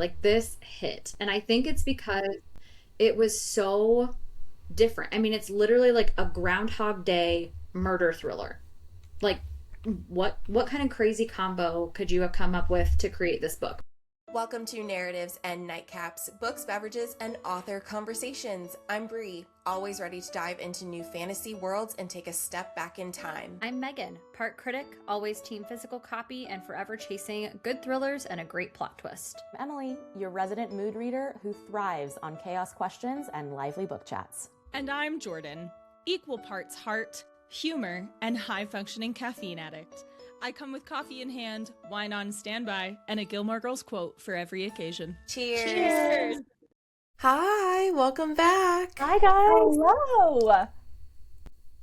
Like this hit. And I think it's because it was so different. I mean, it's literally like a Groundhog Day murder thriller. Like what kind of crazy combo could you have come up with to create this book? Welcome to Narratives and Nightcaps, books, beverages, and author conversations. I'm Bree, always ready to dive into new fantasy worlds and take a step back in time. I'm Megan, part critic, always team physical copy, and forever chasing good thrillers and a great plot twist. I'm Emily, your resident mood reader who thrives on chaos questions and lively book chats. And I'm Jordan, equal parts heart, humor, and high-functioning caffeine addict. I come with coffee in hand, wine on standby, and a Gilmore Girls quote for every occasion. Cheers! Cheers! Hi, welcome back. Hi, guys. Hello.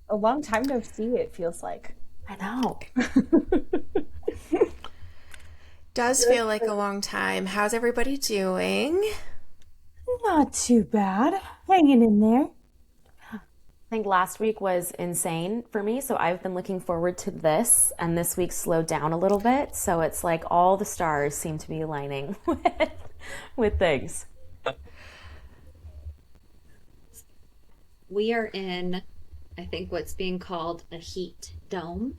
A long time no see, it feels like. I know. Does feel like a long time. How's everybody doing? Not too bad. Hanging in there. I think last week was insane for me, so I've been looking forward to this, and this week slowed down a little bit, so it's like all the stars seem to be aligning with things. We are in, I think, what's being called a heat dome.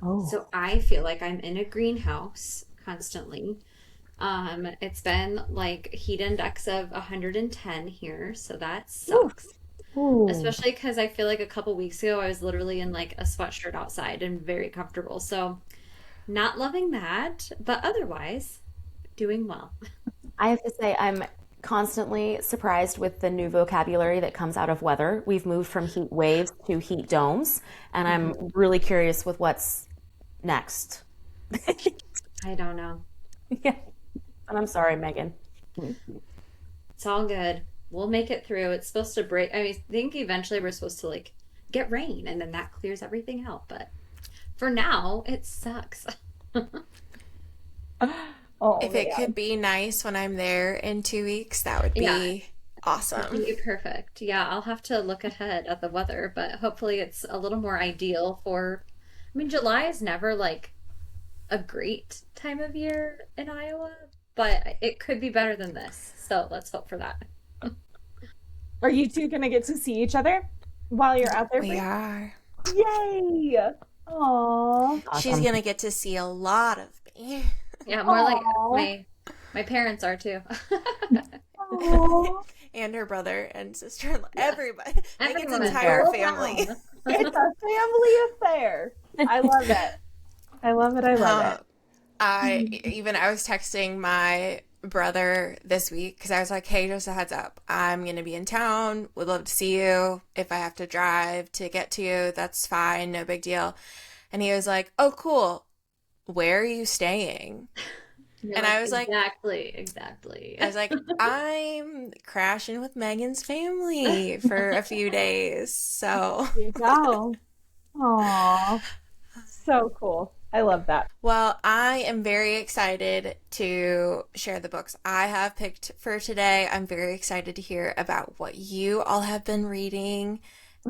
Oh. So I feel like I'm in a greenhouse constantly. It's been like heat index of 110 here, so that sucks. Ooh. Especially because I feel like a couple weeks ago I was literally in like a sweatshirt outside and very comfortable. So not loving that, but otherwise doing well. I have to say, I'm constantly surprised with the new vocabulary that comes out of weather. We've moved from heat waves to heat domes, and I'm really curious with what's next. I don't know. Yeah. And I'm sorry, Megan. It's all good. We'll make it through. It's supposed to break. I mean, I think eventually we're supposed to like get rain and then that clears everything out. But for now, it sucks. If it could be nice when I'm there in 2 weeks, that would be awesome. That'd be perfect. Yeah, I'll have to look ahead at the weather, but hopefully it's a little more ideal for, I mean, July is never like a great time of year in Iowa, but it could be better than this. So let's hope for that. Are you two going to get to see each other while you're out there? We are. Yay! Aww. Awesome. She's going to get to see a lot of me. Yeah, more like Aw. my parents are too. Aww. And her brother and sister-in-law. Everybody. Megan's Everyone. entire Oh, family. wow. It's a family affair. I love it. I love it. I love it. I was texting my brother this week because I was like, hey, just a heads up, I'm gonna be in town, would love to see you. If I have to drive to get to you, that's fine, no big deal. And he was like, oh cool, where are you staying? You're And I was like, exactly. I was like, I'm crashing with Megan's family for a few days, so There you go. Aww. So cool. I love that. well, I am very excited to share the books I have picked for today. I'm very excited to hear about what you all have been reading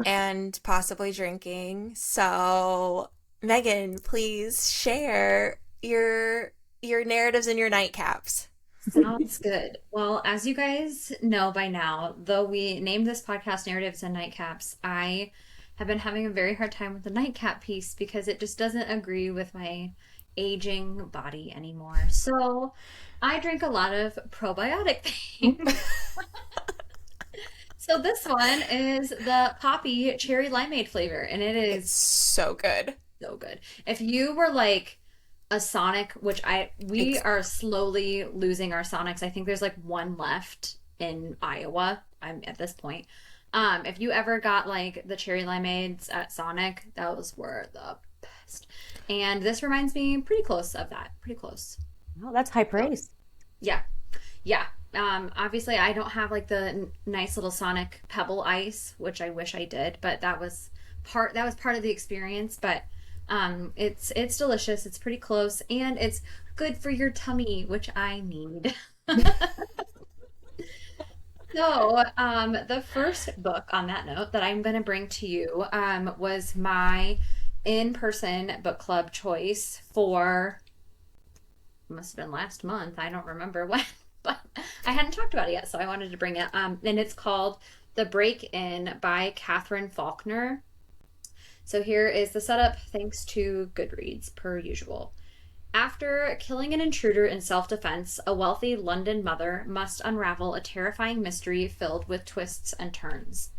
and possibly drinking. So, Megan, please share your narratives and your nightcaps. Sounds good. Well, as you guys know by now, though we named this podcast Narratives and Nightcaps, I have been having a very hard time with the nightcap piece because it just doesn't agree with my aging body anymore. So I drink a lot of probiotic things. So this one is the poppy cherry limeade flavor, and it It's is so good. so good. If you were like a Sonic, which we are slowly losing our Sonics. I think there's like one left in Iowa. I'm at this point. If you ever got like the cherry limeades at Sonic, those were the best. And this reminds me pretty close of that. Pretty close. Oh, that's high praise. Yeah. Yeah. Obviously I don't have like the nice little Sonic Pebble Ice, which I wish I did, but that was part of the experience. But it's delicious. It's pretty close, and it's good for your tummy, which I need. So, the first book on that note that I'm going to bring to you was my in-person book club choice for, must have been last month. I don't remember when, but I hadn't talked about it yet, so I wanted to bring it. And it's called The Break-In by Katherine Faulkner. So here is the setup, thanks to Goodreads, per usual. After killing an intruder in self-defense, a wealthy London mother must unravel a terrifying mystery filled with twists and turns.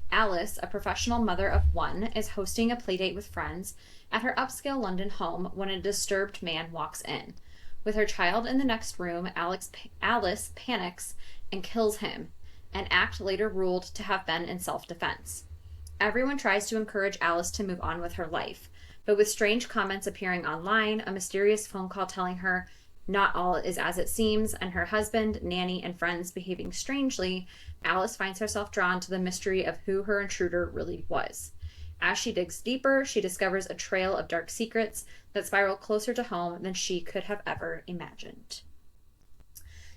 Alice, a professional mother of one, is hosting a playdate with friends at her upscale London home when a disturbed man walks in. With her child in the next room, Alice panics and kills him, an act later ruled to have been in self-defense. Everyone tries to encourage Alice to move on with her life, but with strange comments appearing online, a mysterious phone call telling her not all is as it seems, and her husband, nanny, and friends behaving strangely, Alice finds herself drawn to the mystery of who her intruder really was. As she digs deeper, she discovers a trail of dark secrets that spiral closer to home than she could have ever imagined.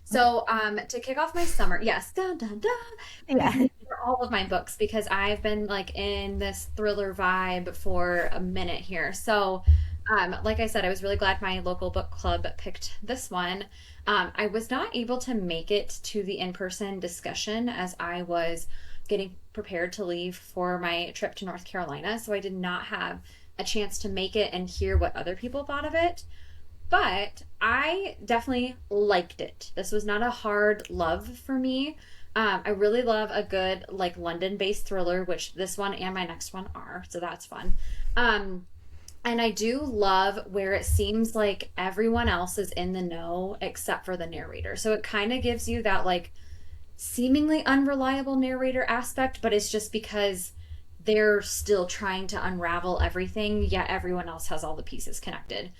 So, to kick off my summer, yes, dun dun dun, Yeah. for all of my books because I've been like in this thriller vibe for a minute here. So, like I said, I was really glad my local book club picked this one. I was not able to make it to the in-person discussion as I was getting prepared to leave for my trip to North Carolina, so I did not have a chance to make it and hear what other people thought of it. But I definitely liked it. This was not a hard love for me. I really love a good like London-based thriller, which this one and my next one are, so that's fun. And I do love where it seems like everyone else is in the know except for the narrator. So it kind of gives you that like seemingly unreliable narrator aspect, but it's just because they're still trying to unravel everything, yet everyone else has all the pieces connected.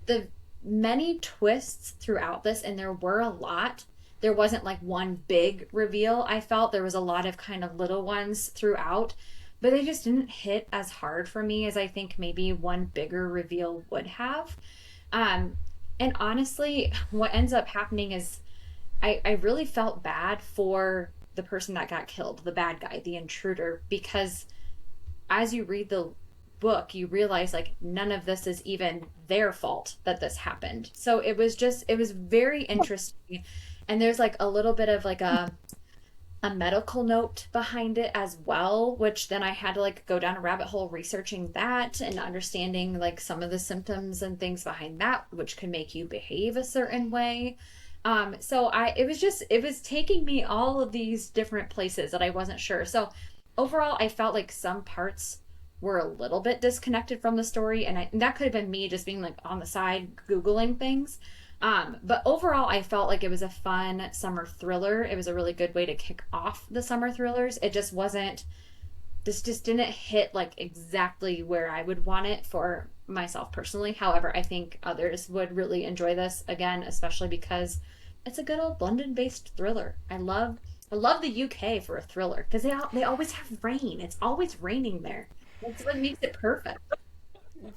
The many twists throughout this, and there were a lot. There wasn't like one big reveal. I felt there was a lot of kind of little ones throughout, but they just didn't hit as hard for me as I think maybe one bigger reveal would have. And honestly, what ends up happening is I really felt bad for the person that got killed, the bad guy, the intruder, because as you read the book, you realize like none of this is even their fault that this happened. So it was very interesting. And there's like a little bit of like a medical note behind it as well, which then I had to like go down a rabbit hole researching that and understanding like some of the symptoms and things behind that, which can make you behave a certain way. So it was taking me all of these different places that I wasn't sure. So overall, I felt like some parts were a little bit disconnected from the story, and that could have been me just being like on the side Googling things. But overall, I felt like it was a fun summer thriller. It was a really good way to kick off the summer thrillers. This just didn't hit like exactly where I would want it for myself personally. However, I think others would really enjoy this again, especially because it's a good old London-based thriller. I love the UK for a thriller because they always have rain. It's always raining there. That's what makes it perfect.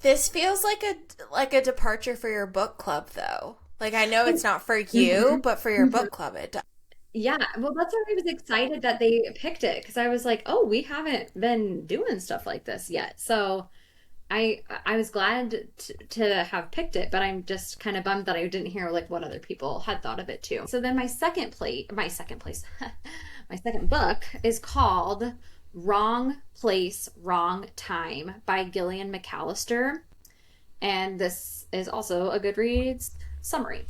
This feels like a departure for your book club, though. Like, I know it's not for you, but for your book club, it does. Yeah, well, that's why I was excited that they picked it because I was like, oh, we haven't been doing stuff like this yet. So I was glad to have picked it, but I'm just kind of bummed that I didn't hear like what other people had thought of it too. So then my second book is called Wrong Place, Wrong Time by Gillian McAllister. And this is also a Goodreads summary.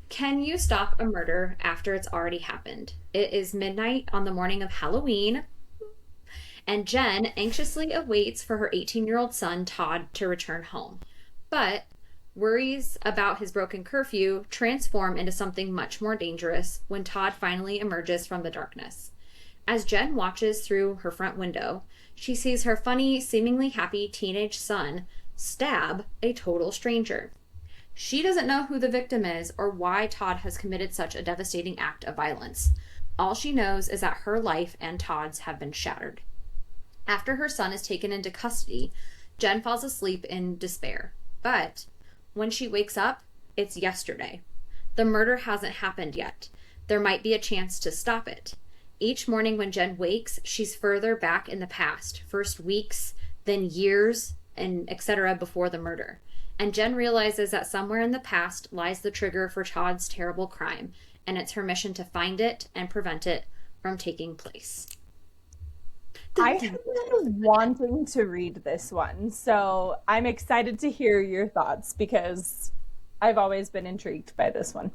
Can you stop a murder after it's already happened? It is midnight on the morning of Halloween, and Jen anxiously awaits for her 18-year-old son, Todd, to return home. But worries about his broken curfew transform into something much more dangerous when Todd finally emerges from the darkness. As Jen watches through her front window, she sees her funny, seemingly happy teenage son stab a total stranger. She doesn't know who the victim is or why Todd has committed such a devastating act of violence. All she knows is that her life and Todd's have been shattered. After her son is taken into custody, Jen falls asleep in despair. But when she wakes up, it's yesterday. The murder hasn't happened yet. There might be a chance to stop it. Each morning when Jen wakes, she's further back in the past, first weeks, then years, and etc. before the murder. And Jen realizes that somewhere in the past lies the trigger for Todd's terrible crime, and it's her mission to find it and prevent it from taking place. I have been wanting to read this one, so I'm excited to hear your thoughts because I've always been intrigued by this one.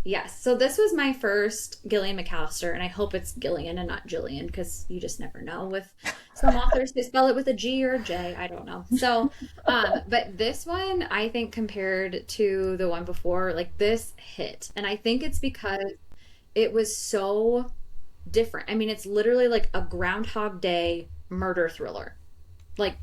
Yes, so this was my first Gillian McAllister, and I hope it's Gillian and not Gillian, because you just never know with some authors. They spell it with a G or a J, I don't know. So, but this one, I think compared to the one before, like this hit. And I think it's because it was so different. I mean, it's literally like a Groundhog Day murder thriller. Like,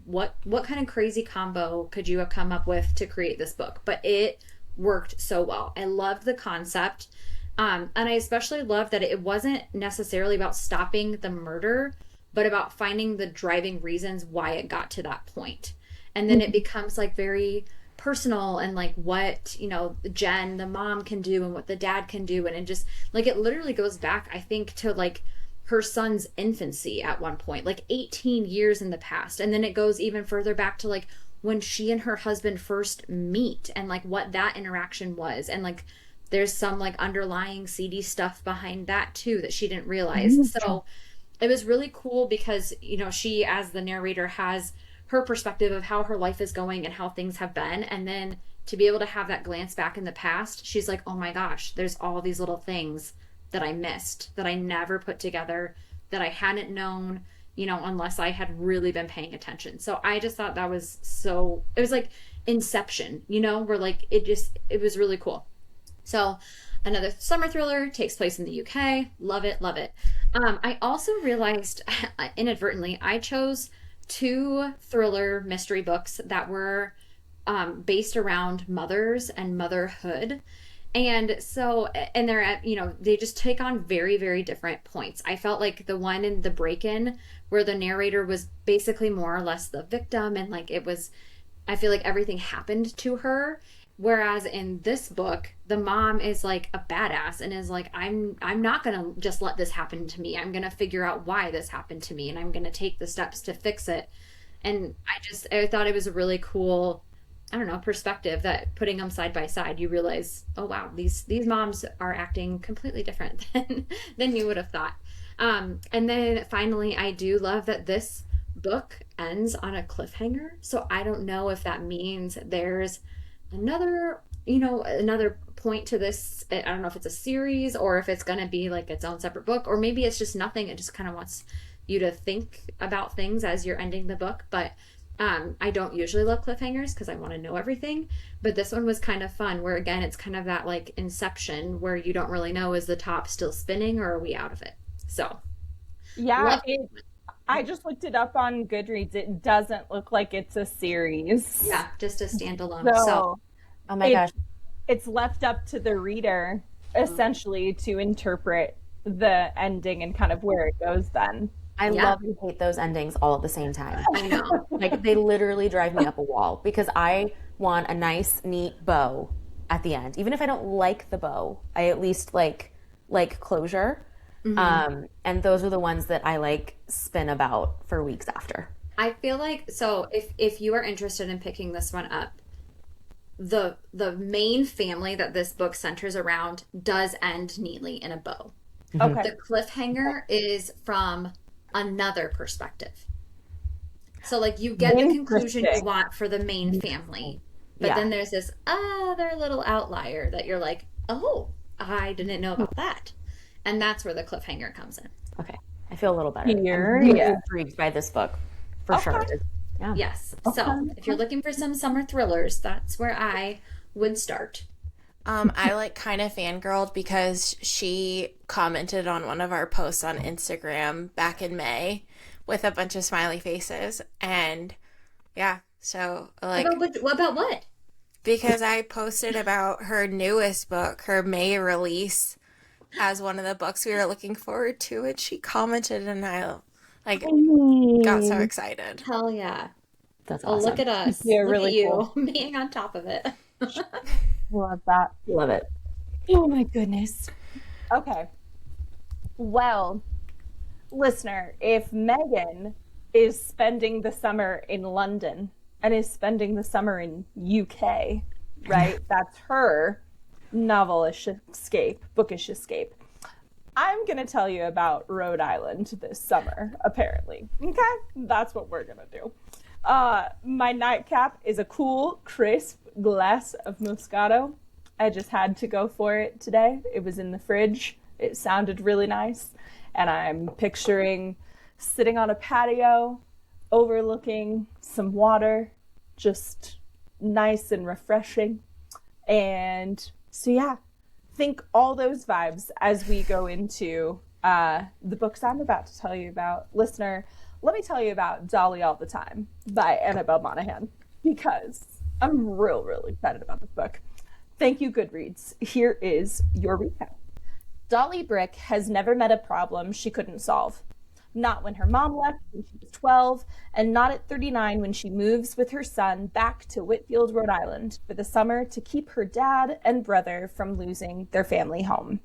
what kind of crazy combo could you have come up with to create this book? But it worked so well. I loved the concept. And I especially loved that it wasn't necessarily about stopping the murder, but about finding the driving reasons why it got to that point. And then it becomes like very personal and like what, you know, Jen, the mom, can do and what the dad can do. And it just like it literally goes back, I think, to like her son's infancy at one point, like 18 years in the past. And then it goes even further back to like when she and her husband first meet and like what that interaction was. And like there's some like underlying seedy stuff behind that too that she didn't realize. So it was really cool because, you know, she as the narrator has her perspective of how her life is going and how things have been. And then to be able to have that glance back in the past, she's like, oh my gosh, there's all these little things that I missed, that I never put together, that I hadn't known, you know, unless I had really been paying attention. So I just thought that was so, it was like Inception, you know, where like it was really cool. So another summer thriller, takes place in the UK. Love it, love it. I also realized inadvertently, I chose 2 thriller mystery books that were based around mothers and motherhood. And so, and they're at, you know, they just take on very, very different points. I felt like the one in The Break-In, where the narrator was basically more or less the victim, and like it was, I feel like everything happened to her. Whereas in this book, the mom is like a badass and is like, I'm not gonna just let this happen to me. I'm gonna figure out why this happened to me, and I'm gonna take the steps to fix it. And I thought it was a really cool, I don't know, perspective that putting them side by side, you realize, oh wow, these moms are acting completely different than you would have thought. And then finally, I do love that this book ends on a cliffhanger. So I don't know if that means there's another point to this. I don't know if it's a series or if it's going to be like its own separate book, or maybe it's just nothing. It just kind of wants you to think about things as you're ending the book. But I don't usually love cliffhangers because I want to know everything. But this one was kind of fun, where again, it's kind of that like Inception where you don't really know, is the top still spinning or are we out of it? So yeah, I just looked it up on Goodreads. It doesn't look like it's a series. Yeah, just a standalone. So oh my gosh. It's left up to the reader essentially to interpret the ending and kind of where it goes then. I love and hate those endings all at the same time. I know. Like they literally drive me up a wall because I want a nice, neat bow at the end. Even if I don't like the bow, I at least like closure. Mm-hmm. And those are the ones that I like spin about for weeks after. I feel like, so if you are interested in picking this one up, the main family that this book centers around does end neatly in a bow. Okay. The cliffhanger is from another perspective. So like you get the conclusion you want for the main family, but then there's this other little outlier that you're like, oh, I didn't know about that. And that's where the cliffhanger comes in. Okay. I feel a little better. I'm intrigued by this book for sure. Yeah. Yes. So if you're looking for some summer thrillers, that's where I would start. I like kind of fangirled because she commented on one of our posts on Instagram back in May with a bunch of smiley faces. And yeah, so like. About what? Because I posted about her newest book, her May release, as one of the books we were looking forward to. And she commented and I got so excited. Hell yeah. That's awesome. Look at us. Yeah, look really at you cool. being on top of it. Love that. Love it. Oh my goodness. Okay. Well, listener, if Megan is spending the summer in London and is spending the summer in UK, right? That's her. novelish escape, bookish escape. I'm going to tell you about Rhode Island this summer, apparently. Okay? That's what we're going to do. My nightcap is a cool, crisp glass of Moscato. I just had to go for it today. It was in the fridge. It sounded really nice. And I'm picturing sitting on a patio, overlooking some water, just nice and refreshing. And so, yeah, think all those vibes as we go into the books I'm about to tell you about. Listener, let me tell you about Dolly All the Time by Annabel Monaghan, because I'm really excited about this book. Thank you, Goodreads. Here is your recap. Dolly Brick has never met a problem she couldn't solve. Not when her mom left when she was 12, and not at 39 when she moves with her son back to Whitfield, Rhode Island for the summer to keep her dad and brother from losing their family home.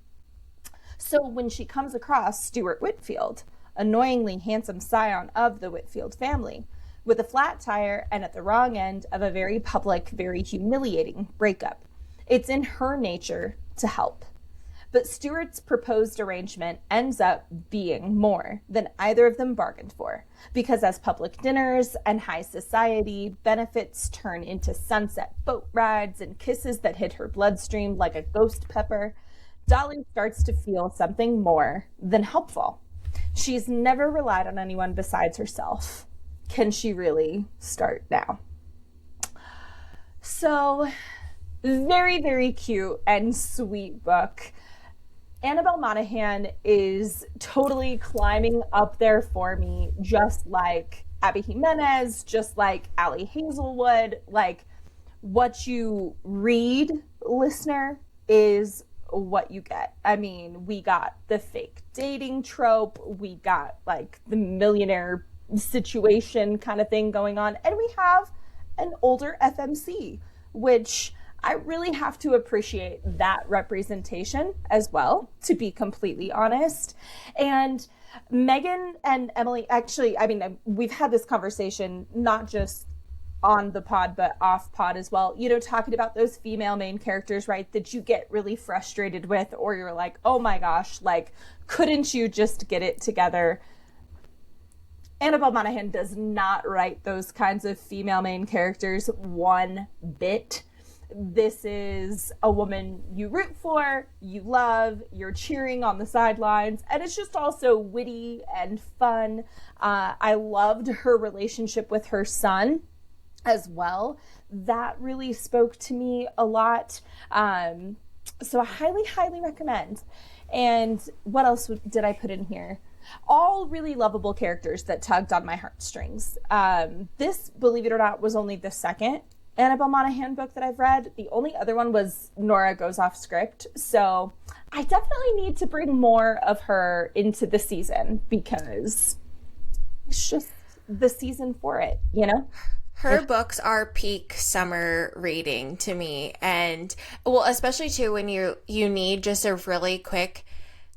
So when she comes across Stuart Whitfield, annoyingly handsome scion of the Whitfield family, with a flat tire and at the wrong end of a very public, very humiliating breakup, it's in her nature to help. But Stuart's proposed arrangement ends up being more than either of them bargained for, because as public dinners and high society benefits turn into sunset boat rides and kisses that hit her bloodstream like a ghost pepper, Dolly starts to feel something more than helpful. She's never relied on anyone besides herself. Can she really start now? So, very cute and sweet book. Annabel Monaghan is totally climbing up there for me, just like Abby Jimenez, just like Allie Hazelwood. Like, what you read, listener, is what you get. I mean, we got the fake dating trope, we got like the millionaire situation kind of thing going on, and we have an older FMC, which I really have to appreciate that representation as well, to be completely honest. And Megan and Emily, actually, I mean, we've had this conversation not just on the pod, but off pod as well, you know, talking about those female main characters, right, that you get really frustrated with, or you're like, oh my gosh, like, couldn't you just get it together? Annabel Monaghan does not write those kinds of female main characters one bit. This is a woman you root for, you love, you're cheering on the sidelines, and it's just also witty and fun. I loved her relationship with her son as well. That really spoke to me a lot. So I highly recommend. And what else did I put in here? All really lovable characters that tugged on my heartstrings. This, believe it or not, was only the second Annabel Monaghan book that I've read. The only other one was Nora Goes Off Script. So I definitely need to bring more of her into the season, because it's just the season for it, you know? Her books are peak summer reading to me. And well, especially too when you need just a really quick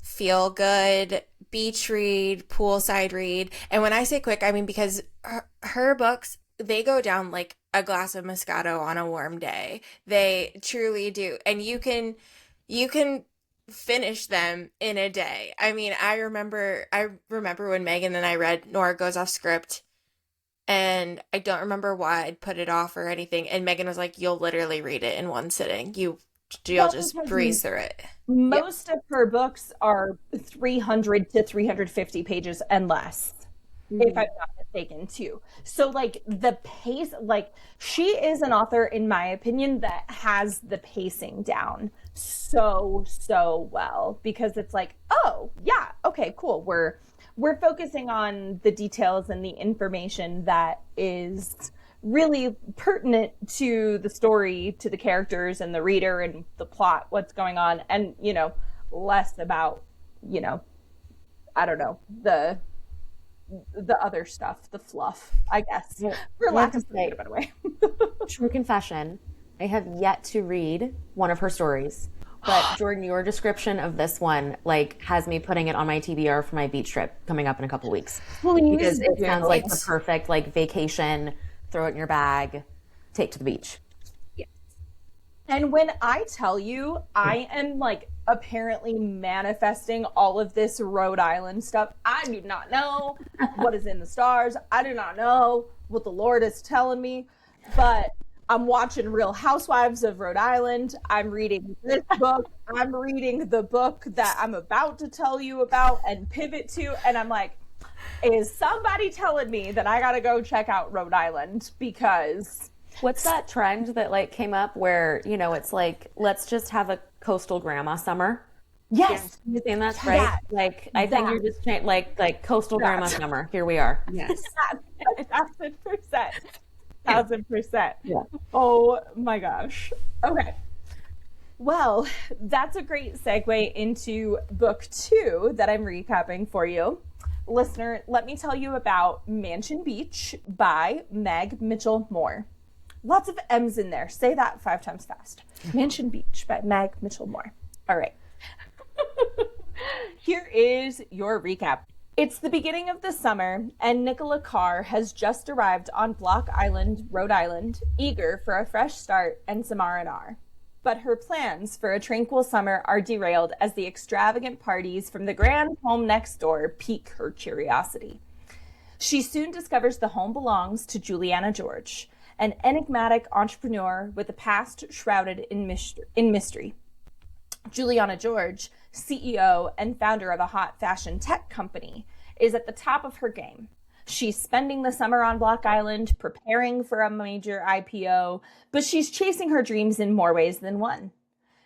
feel good beach read, poolside read. And when I say quick, I mean because her books, they go down like a glass of Moscato on a warm day. They truly do. And you can finish them in a day. I mean, I remember when Megan and I read Nora Goes Off Script, and I don't remember why I'd put it off or anything. And Megan was like, you'll literally read it in one sitting. You'll just breeze through it. Most of her books are 300 to 350 pages and less. If I'm not mistaken, too. So, like, the pace, like, she is an author, in my opinion, that has the pacing down so well, because it's like, oh, yeah, okay, cool. We're focusing on the details and the information that is really pertinent to the story, to the characters and the reader and the plot, what's going on, and, you know, less about, you know, I don't know, the other stuff, the fluff, I guess, for lack of saying a better way. True confession, I have yet to read one of her stories, but Jordan, your description of this one like has me putting it on my TBR for my beach trip coming up in a couple weeks. Please, because it sounds like the perfect like vacation, throw it in your bag, take to the beach. Yes. And when I tell you, I am like apparently manifesting all of this Rhode Island stuff. I do not know what is in the stars. I do not know what the Lord is telling me, but I'm watching Real Housewives of Rhode Island. I'm reading this book. I'm reading the book that I'm about to tell you about and pivot to. And I'm like, is somebody telling me that I got to go check out Rhode Island? Because what's that trend that like came up where, you know, it's like, let's just have a coastal grandma summer? yes, You think that's right? That. Like, I think you're just like coastal grandma summer. Here we are. Yes. 1,000%. 1,000%. Yeah. Oh my gosh. Okay. Well, that's a great segue into book 2 that I'm recapping for you. Listener, let me tell you about Mansion Beach by Meg Mitchell Moore. Lots of M's in there. Say that 5 times fast. Mansion Beach by Meg Mitchell Moore. All right. Here is your recap. It's the beginning of the summer, and Nicola Carr has just arrived on Block Island, Rhode Island, eager for a fresh start and some R&R. But her plans for a tranquil summer are derailed as the extravagant parties from the grand home next door pique her curiosity. She soon discovers the home belongs to Juliana George, an enigmatic entrepreneur with a past shrouded in mystery. Juliana George, CEO and founder of a hot fashion tech company, is at the top of her game. She's spending the summer on Block Island, preparing for a major IPO, but she's chasing her dreams in more ways than one.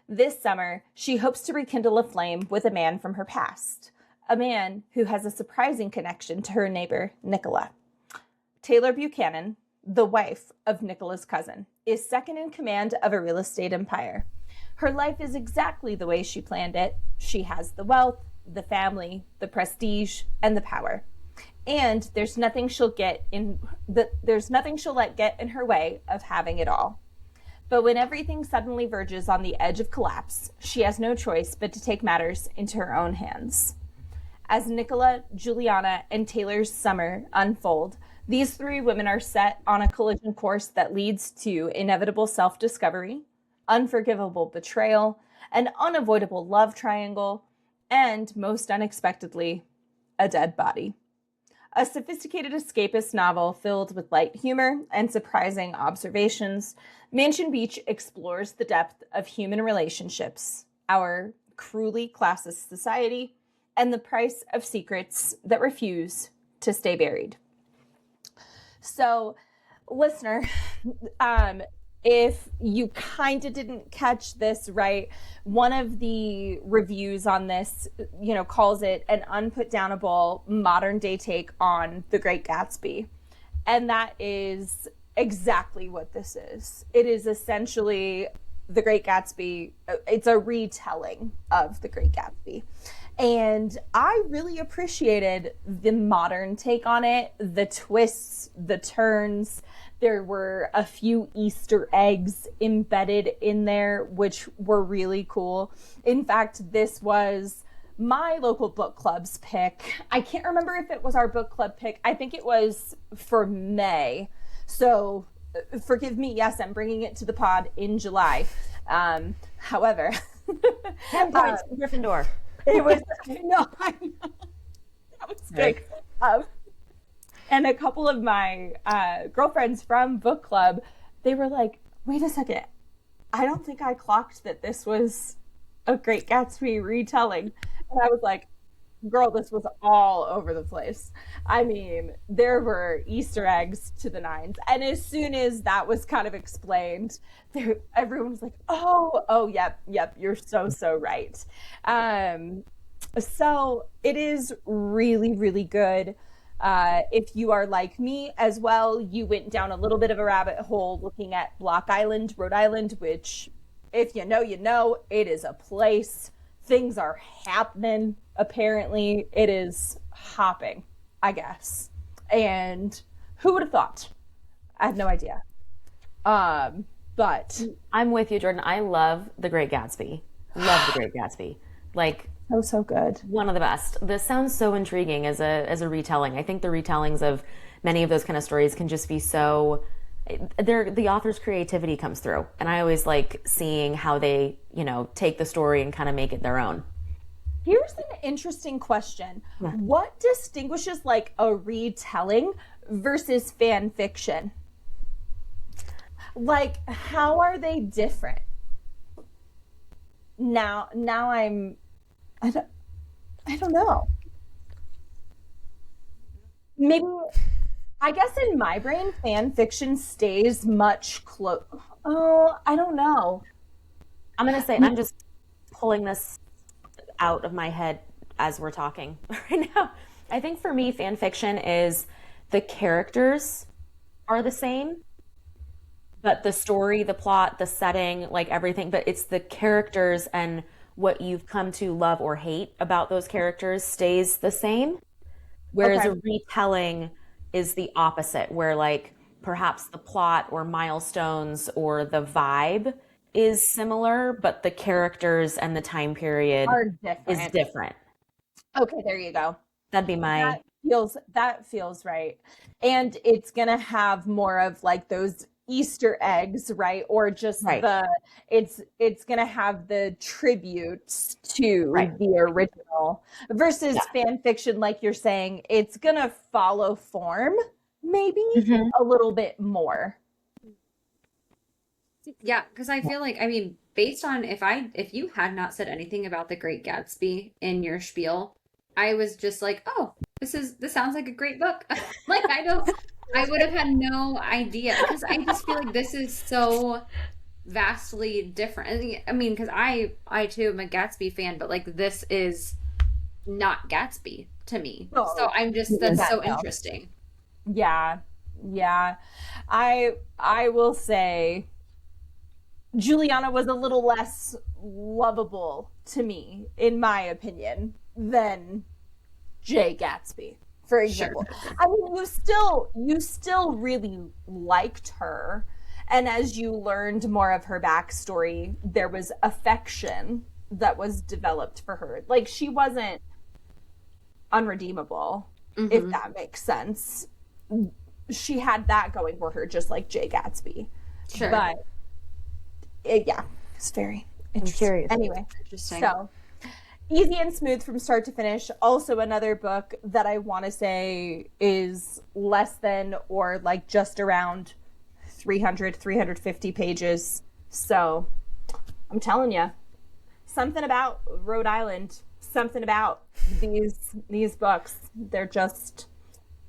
This summer, she hopes to rekindle a flame with a man from her past, a man who has a surprising connection to her neighbor, Nicola. Taylor Buchanan, the wife of Nicola's cousin, is second in command of a real estate empire. Her life is exactly the way she planned it. She has the wealth, the family, the prestige, and the power. And there's nothing she'll let get in her way of having it all. But when everything suddenly verges on the edge of collapse, she has no choice but to take matters into her own hands. As Nicola, Juliana, and Taylor's summer unfold, these 3 women are set on a collision course that leads to inevitable self-discovery, unforgivable betrayal, an unavoidable love triangle, and, most unexpectedly, a dead body. A sophisticated escapist novel filled with light humor and surprising observations, Mansion Beach explores the depth of human relationships, our cruelly classist society, and the price of secrets that refuse to stay buried. So, listener, if you kind of didn't catch this right, one of the reviews on this, calls it an unputdownable modern day take on The Great Gatsby. And that is exactly what this is. It is essentially The Great Gatsby. It's a retelling of The Great Gatsby. And I really appreciated the modern take on it, the twists, the turns. There were a few Easter eggs embedded in there, which were really cool. In fact, this was my local book club's pick. I can't remember if it was our book club pick. I think it was for May. So forgive me. Yes, I'm bringing it to the pod in July. However, 10 points to Gryffindor. It was, I know. That was good. And a couple of my girlfriends from book club, they were like, wait a second. I don't think I clocked that this was a Great Gatsby retelling. And I was like, girl, this was all over the place. I mean, there were Easter eggs to the nines. And as soon as that was kind of explained, everyone was like, oh, yep, you're so right. So it is really, really good. If you are like me as well, you went down a little bit of a rabbit hole looking at Block Island, Rhode Island, which, if you know, it is a place. Things are happening. Apparently, it is hopping, I guess. And who would have thought? I had no idea. But I'm with you, Jordan. I love The Great Gatsby. Love The Great Gatsby. Like, so good. One of the best. This sounds so intriguing as a retelling. I think the retellings of many of those kind of stories can just be so the author's creativity comes through, and I always like seeing how they, take the story and kind of make it their own. Here's an interesting question. Yeah. What distinguishes like a retelling versus fan fiction? Like, how are they different? Now I don't know. Maybe, I guess in my brain, fan fiction stays much close. Oh, I don't know. I'm going to say, I'm just pulling this out of my head as we're talking right now. I think for me, fan fiction is the characters are the same, but the story, the plot, the setting, like everything, but it's the characters and what you've come to love or hate about those characters stays the same. Whereas a retelling is the opposite, where like perhaps the plot or milestones or the vibe is similar, but the characters and the time period is different. Okay, there you go. That'd be my... That feels right. And it's going to have more of like those Easter eggs, right? Or just it's going to have the tributes to the original versus fan fiction, like you're saying, it's going to follow form maybe a little bit more. Yeah, because I feel like, I mean, based on if you had not said anything about The Great Gatsby in your spiel, I was just like, oh, this sounds like a great book. Like, I would have had no idea, because I just feel like this is so vastly different. I mean, because I too am a Gatsby fan, but like this is not Gatsby to me. Oh, so I'm just, that's so interesting. Yeah. I will say Juliana was a little less lovable to me, in my opinion, than Jay Gatsby, for example. Sure. I mean, you still really liked her, and as you learned more of her backstory, there was affection that was developed for her. Like, she wasn't unredeemable, if that makes sense. She had that going for her, just like Jay Gatsby. Sure. But it's very interesting. I'm curious. Anyway, so easy and smooth from start to finish. Also another book that I want to say is less than or like just around 350 pages. So I'm telling you, something about Rhode Island, something about these books. They're just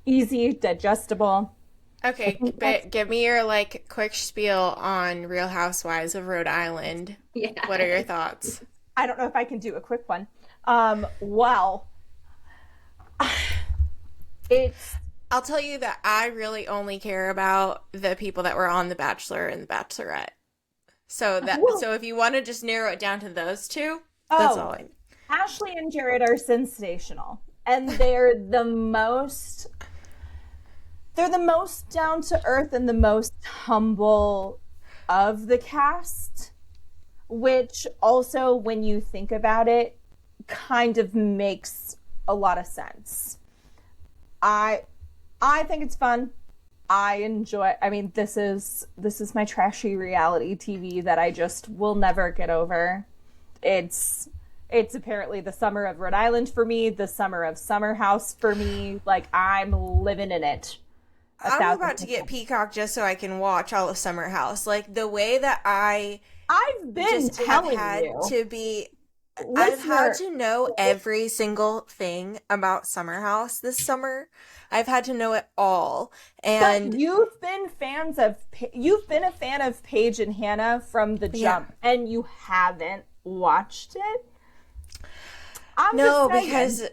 easy, digestible. Okay, but give me your like quick spiel on Real Housewives of Rhode Island. Yeah. What are your thoughts? I don't know if I can do a quick one. Well, I'll tell you that I really only care about the people that were on The Bachelor and The Bachelorette. So if you want to just narrow it down to those two, that's all I need. Ashley and Jared are sensational, and they're the most down to earth and the most humble of the cast, which also, when you think about it, kind of makes a lot of sense. I think it's fun. I enjoy. I mean, this is my trashy reality TV that I just will never get over. It's apparently the summer of Rhode Island for me, the summer of Summer House for me. Like, I'm living in it. I'm about to get Peacock just so I can watch all of Summer House. Like, the way that I've been telling you. I've had to know every single thing about Summer House this summer. I've had to know it all. And but you've been a fan of Paige and Hannah from the jump, and you haven't watched it? No, because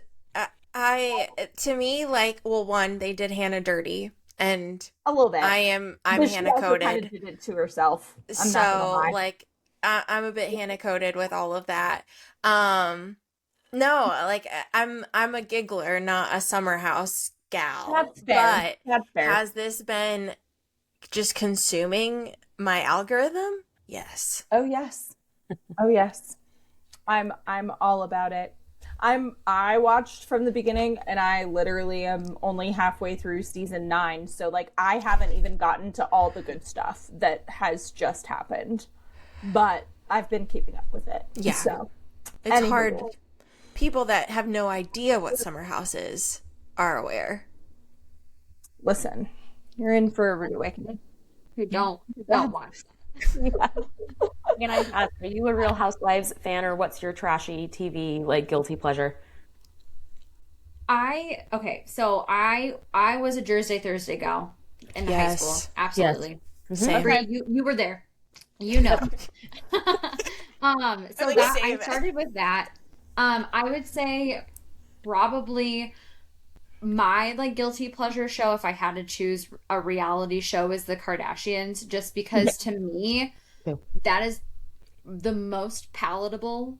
to me, like, well, one, they did Hannah dirty. And a little bit. I'm Hannah coded. Kind of did it to herself. I'm a bit Hannah coded with all of that. No, like I'm a giggler, not a Summer House gal. That's fair. But has this been just consuming my algorithm? Yes. Oh yes. Oh yes. I'm all about it. I watched from the beginning, and I literally am only halfway through season 9, so like I haven't even gotten to all the good stuff that has just happened, but I've been keeping up with it. Yeah. So It's hard. People that have no idea what Summer House is are aware. Listen, you're in for a rude awakening. Who don't watch that. Can I ask, are you a Real Housewives fan, or what's your trashy TV like guilty pleasure? So I was a Thursday gal in high school. Absolutely. Yes. Same. Okay, you were there. You know. So that I started with that. I would say probably my like guilty pleasure show, if I had to choose a reality show, is the Kardashians, just because to me that is the most palatable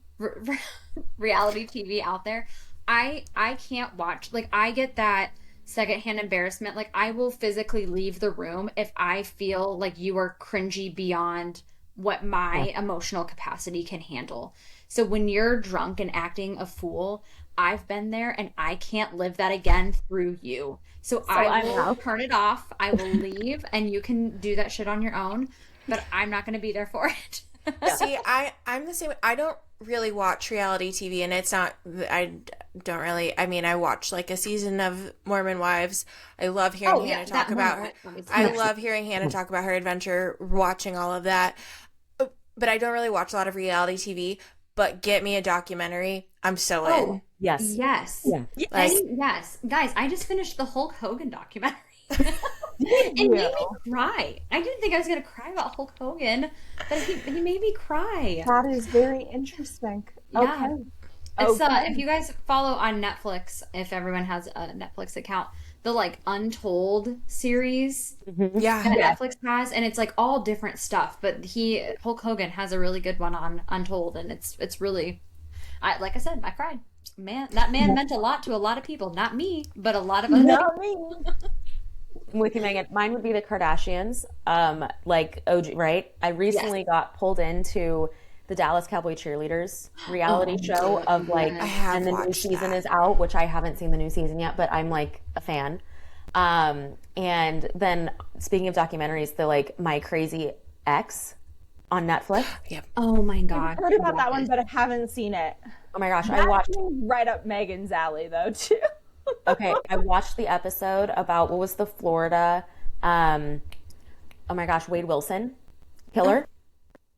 reality TV out there. I can't watch, like, I get that secondhand embarrassment. Like, I will physically leave the room if I feel like you are cringy beyond what my emotional capacity can handle. So when you're drunk and acting a fool, I've been there, and I can't live that again through you. So I will turn it off. I will leave, and you can do that shit on your own, but I'm not going to be there for it. See, I'm the same. I don't really watch reality TV, and it's not, I don't really, I mean, I watch like a season of Mormon Wives. I love hearing Hannah talk about her. I love hearing Hannah talk about her adventure, watching all of that. But I don't really watch a lot of reality TV. But get me a documentary, I'm so in. Yes. Yeah. Like, yes. Guys, I just finished the Hulk Hogan documentary. It made me cry. I didn't think I was going to cry about Hulk Hogan, but he made me cry. That is very interesting. Yeah. Okay. It's if you guys follow on Netflix, if everyone has a Netflix account, the like Untold series that Netflix has, and it's like all different stuff, but Hulk Hogan has a really good one on Untold, and it's really, like I said, I cried. Man, that man meant a lot to a lot of people. Not me, but a lot of other people. I'm with you, Megan. Mine would be the Kardashians. Like OG, right? I recently got pulled into the Dallas Cowboy Cheerleaders reality show of like, and the new season is out, which I haven't seen the new season yet, but I'm like a fan. And then speaking of documentaries, the like My Crazy Ex on Netflix. Yep. Oh my God. I've heard about that one, but I haven't seen it. Oh my gosh, That I watched. seems right up Megan's alley though too. Okay, I watched the episode about what was the Florida, oh my gosh, Wade Wilson killer.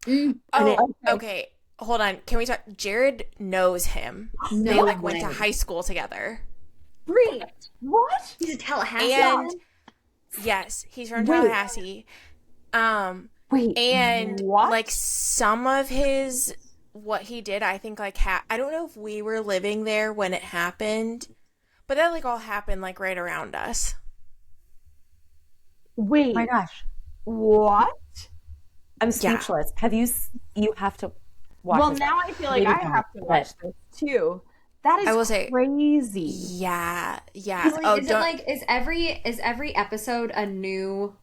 Okay. Hold on. Can we talk? Jared knows him. They like went to high school together. Reed. What? He's a Tallahassee. And yes, he's from Tallahassee. And what? like some of his what he did, I think like I don't know if we were living there when it happened, but that like all happened like right around us. Wait. Oh my gosh, What? I'm speechless. Have you have to watch Well, this. now I feel like I have to watch this too. That is I will say crazy. Yeah. Is it like is every episode a new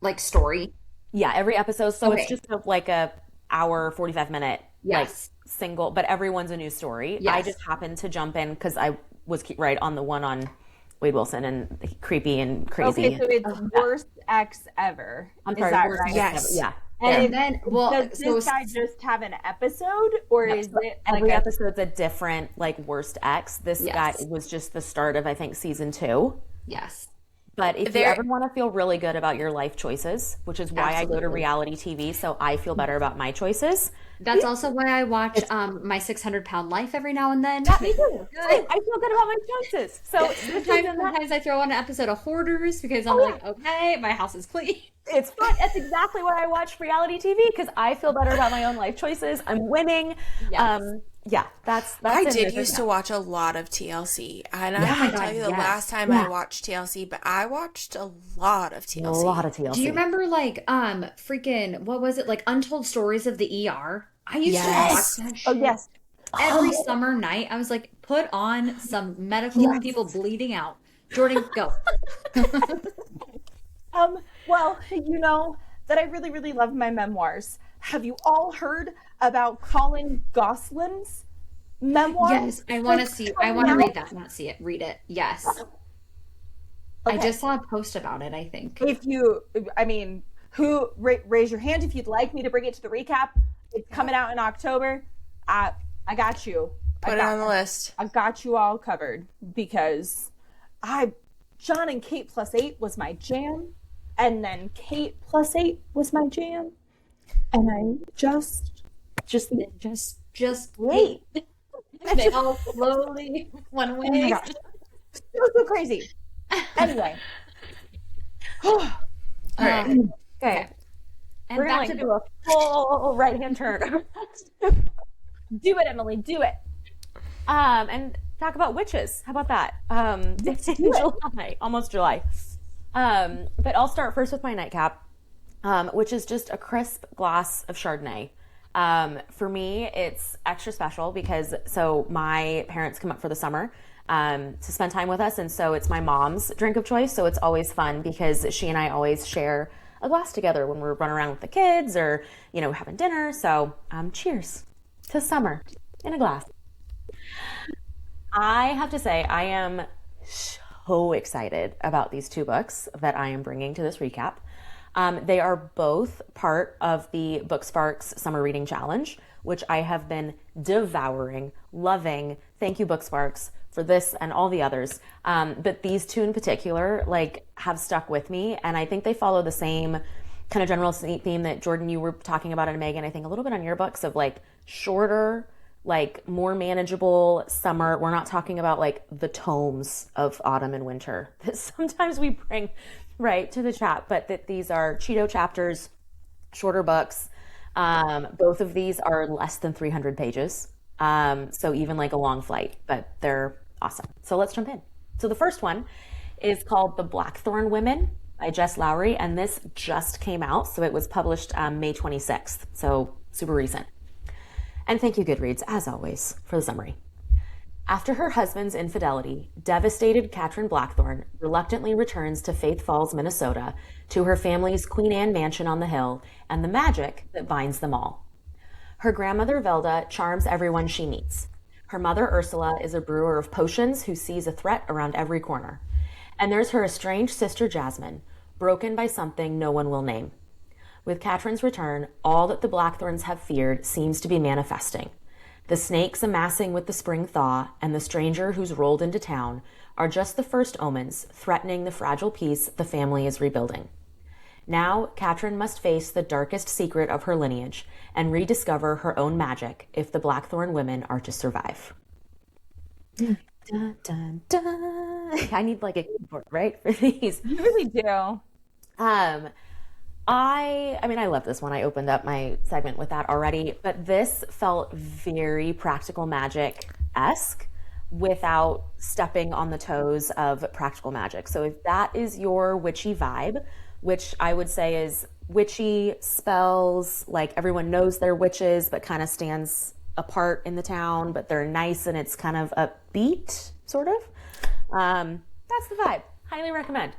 like story? Yeah, every episode. So Okay. it's just like a hour, 45-minute like Yes. single, but everyone's a new story. Yes. I just happened to jump in because I was right on the one on Wade Wilson and creepy and crazy. Okay, so it's worst ex ever. I'm Is sorry, that worst right? Yes. Yeah. And then Does this guy just have an episode, or is it like Every episode's a different like worst ex. This guy was just the start of I think season 2. yes. But if you ever want to feel really good about your life choices, which is why I go to Absolutely. reality TV, so I feel better about my choices. That's also why I watch My 600-Pound Life every now and then. Me too. I feel good about my choices. So Sometimes I throw on an episode of Hoarders because I'm like, okay, my house is clean. it's fun. That's exactly why I watch reality TV, because I feel better about my own life choices. I'm winning. Yes. Yeah, that's I it. did used to watch a lot of TLC, and I can't tell you the last time I watched TLC, but I watched a lot of TLC. a lot of TLC. Do you remember like freaking what was it, like Untold Stories of the ER? I used to watch that shit yes. every summer night. I was like, put on some medical people bleeding out. Jordan, go. Well, you know that I really, really love my memoirs. Have you all heard about Colin Goslin's memoir. Yes, I want to see. I want to read that. Not see it. Read it. Yes. I Okay. just saw a post about it, I think. Raise your hand if you'd like me to bring it to the recap. It's coming out in October. I got you. Put it on the list. I got you all covered because John and Kate plus 8 was my jam, and then Kate plus 8 was my jam, and I just wait. They all slowly one Oh my way. gosh, so crazy. Anyway, All right. Okay. And We're back going to to do a full right-hand turn. do it, Emily. Do it. And talk about witches. How about that? It's in July, almost July. But I'll start first with my nightcap, which is just a crisp glass of Chardonnay. For me, it's extra special because my parents come up for the summer to spend time with us, and so it's my mom's drink of choice. So it's always fun because she and I always share a glass together when we're running around with the kids or having dinner. So cheers to summer in a glass. I have to say, I am so excited about these two books that I am bringing to this recap. They are both part of the Book Sparks Summer Reading Challenge, which I have been devouring, loving. Thank you, Book Sparks, for this and all the others. But these two in particular, have stuck with me. And I think they follow the same kind of general theme that Jordan, you were talking about, and Megan, I think a little bit on your books of shorter, more manageable summer. We're not talking about the tomes of autumn and winter that sometimes we bring right to the chat, but that these are Cheeto chapters, shorter books. Both of these are less than 300 pages. So even a long flight, but they're awesome. So let's jump in. So the first one is called The Blackthorn Women by Jess Lourey, and this just came out. So it was published May 26th. So super recent. And thank you, Goodreads, as always, for the summary. After her husband's infidelity, devastated Katherine Blackthorn reluctantly returns to Faith Falls, Minnesota, to her family's Queen Anne mansion on the hill and the magic that binds them all. Her grandmother Velda charms everyone she meets. Her mother Ursula is a brewer of potions who sees a threat around every corner. And there's her estranged sister Jasmine, broken by something no one will name. With Katherine's return, all that the Blackthorns have feared seems to be manifesting. The snakes amassing with the spring thaw and the stranger who's rolled into town are just the first omens threatening the fragile peace the family is rebuilding. Now, Katherine must face the darkest secret of her lineage and rediscover her own magic if the Blackthorn women are to survive. Dun, dun, dun. I need a keyboard, right, for these. You really do. I love this one. I opened up my segment with that already, but this felt very practical magic-esque without stepping on the toes of practical magic. So if that is your witchy vibe, which I would say is witchy spells, everyone knows they're witches, but kind of stands apart in the town, but they're nice and it's kind of upbeat, sort of. That's the vibe. Highly recommend.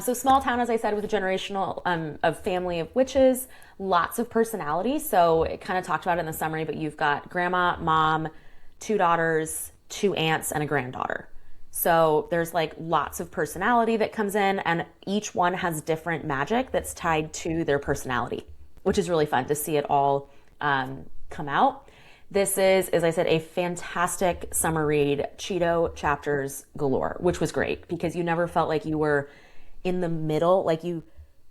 So small town, as I said, with a generational of family of witches, lots of personality. So it kind of talked about it in the summary, but you've got grandma, mom, 2 daughters, 2 aunts, and a granddaughter. So there's lots of personality that comes in, and each one has different magic that's tied to their personality, which is really fun to see it all come out. This is, as I said, a fantastic summer read, Cheeto chapters galore, which was great because you never felt like you were in the middle.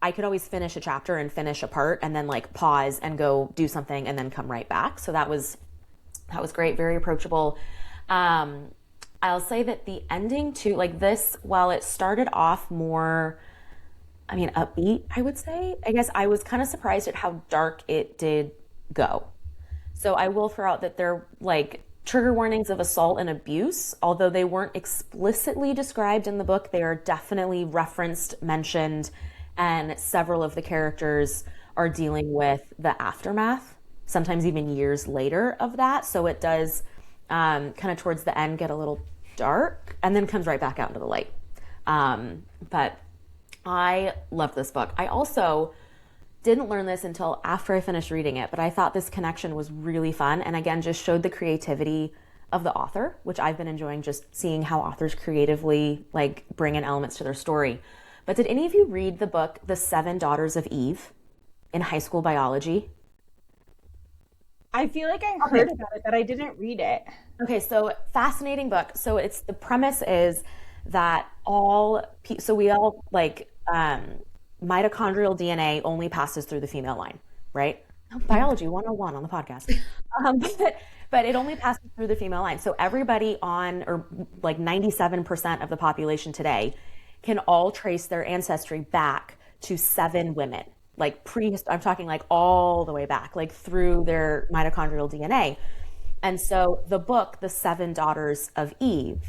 I could always finish a chapter and finish a part and then pause and go do something and then come right back. So that was great, very approachable. I'll say that the ending too, this, while it started off more, upbeat, I would say, I guess I was kind of surprised at how dark it did go. So I will throw out that they're trigger warnings of assault and abuse, although they weren't explicitly described in the book. They are definitely referenced, mentioned, and several of the characters are dealing with the aftermath, sometimes even years later of that. So it does kind of towards the end get a little dark and then comes right back out into the light. But I love this book. I also didn't learn this until after I finished reading it, but I thought this connection was really fun and again just showed the creativity of the author, which I've been enjoying, just seeing how authors creatively like bring in elements to their story. But did any of you read the book, The Seven Daughters of Eve, in high school biology? I feel like I heard about it, but I didn't read it. Okay, so fascinating book. So it's the premise is that so we all like mitochondrial DNA only passes through the female line, right? Biology 101 on the podcast. But it only passes through the female line. So everybody or like 97% of the population today can all trace their ancestry back to 7 women. Like I'm talking like all the way back, like through their mitochondrial DNA. And so the book, The Seven Daughters of Eve,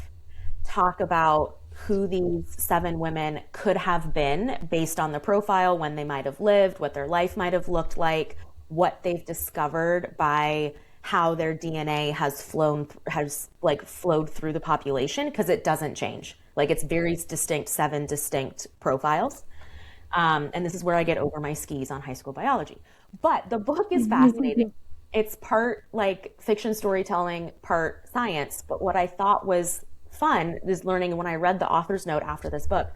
talk about who these 7 women could have been based on the profile, when they might have lived, what their life might have looked like, what they've discovered by how their DNA has flowed through the population, because it doesn't change. Like it's very distinct, 7 distinct profiles. And this is where I get over my skis on high school biology. But the book is fascinating. It's part like fiction storytelling, part science. But what I thought was fun is learning when I read the author's note after this book,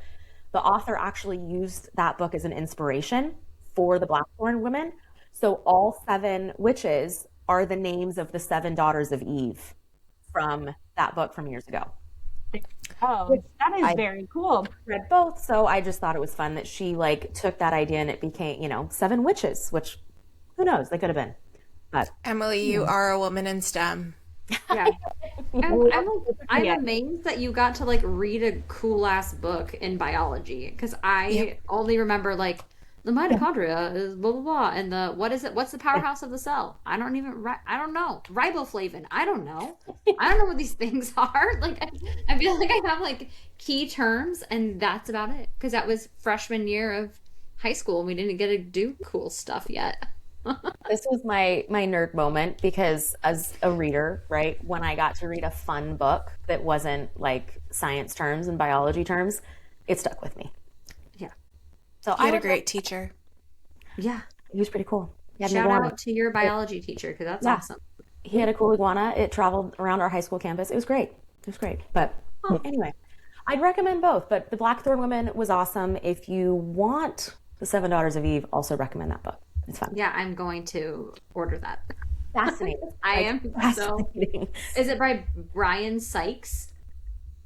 the author actually used that book as an inspiration for the Blackthorn women. So all 7 witches are the names of the 7 daughters of Eve from that book from years ago. Oh, that is very cool. Read both, so I just thought it was fun that she like took that idea and it became, 7 witches, which who knows, they could have been. But Emily, you are a woman in STEM. Yeah. I'm amazed that you got to like read a cool ass book in biology, because I only remember like the mitochondria is blah blah blah, and what's the powerhouse of the cell? I don't know. Riboflavin. I don't know what these things are. Like I feel like I have like key terms, and that's about it, because that was freshman year of high school and we didn't get to do cool stuff yet. This was my nerd moment, because as a reader, right, when I got to read a fun book that wasn't like science terms and biology terms, it stuck with me. Yeah. So I had a great teacher. Yeah, he was pretty cool. Shout out to your biology teacher, because that's awesome. He had a cool iguana. It traveled around our high school campus. It was great. But anyway, I'd recommend both. But The Blackthorn Women was awesome. If you want The Seven Daughters of Eve, also recommend that book. It's fun. Yeah, I'm going to order that. Fascinating. I am. Fascinating. So, is it by Brian Sykes?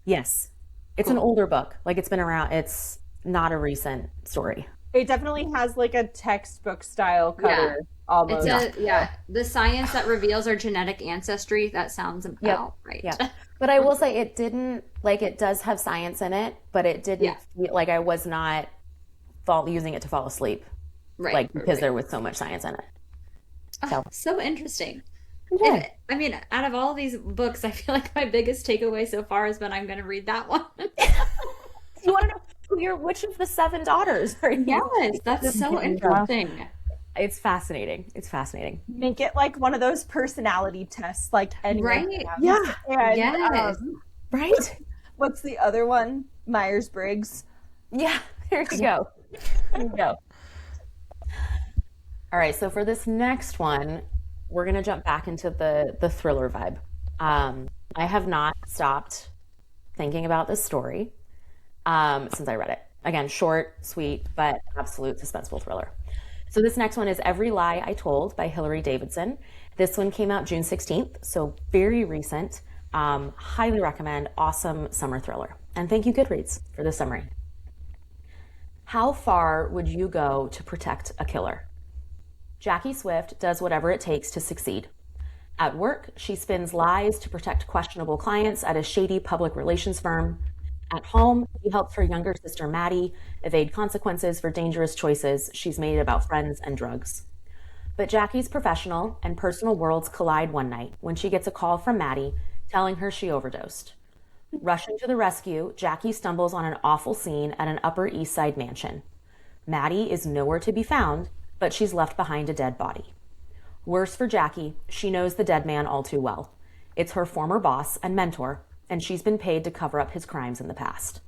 Yes. It's an older book. Like it's been around. It's not a recent story. It definitely has like a textbook style cover. Almost. The science that reveals our genetic ancestry. That sounds about right. Yeah. But I will say it does have science in it, but it didn't feel like I was not using it to fall asleep. Right. Because there was so much science in it. So interesting. Yeah. Out of all these books, I feel like my biggest takeaway so far has been I'm going to read that one. You want to know which of the 7 daughters are you? Yes, that's so interesting. It's fascinating. Make it like one of those personality tests, like right? Yeah. And, yes. Right? What's the other one? Myers-Briggs. Yeah. There you go. All right, so for this next one, we're going to jump back into the thriller vibe. I have not stopped thinking about this story since I read it. Again, short, sweet, but absolute suspenseful thriller. So this next one is Every Lie I Told by Hilary Davidson. This one came out June 16th, so very recent. Highly recommend. Awesome summer thriller. And thank you, Goodreads, for the summary. How far would you go to protect a killer? Jackie Swift does whatever it takes to succeed. At work, she spins lies to protect questionable clients at a shady public relations firm. At home, she helps her younger sister Maddie evade consequences for dangerous choices she's made about friends and drugs. But Jackie's professional and personal worlds collide one night when she gets a call from Maddie telling her she overdosed. Rushing to the rescue, Jackie stumbles on an awful scene at an Upper East Side mansion. Maddie is nowhere to be found, but she's left behind a dead body. Worse for Jackie, she knows the dead man all too well. It's her former boss and mentor, and she's been paid to cover up his crimes in the past.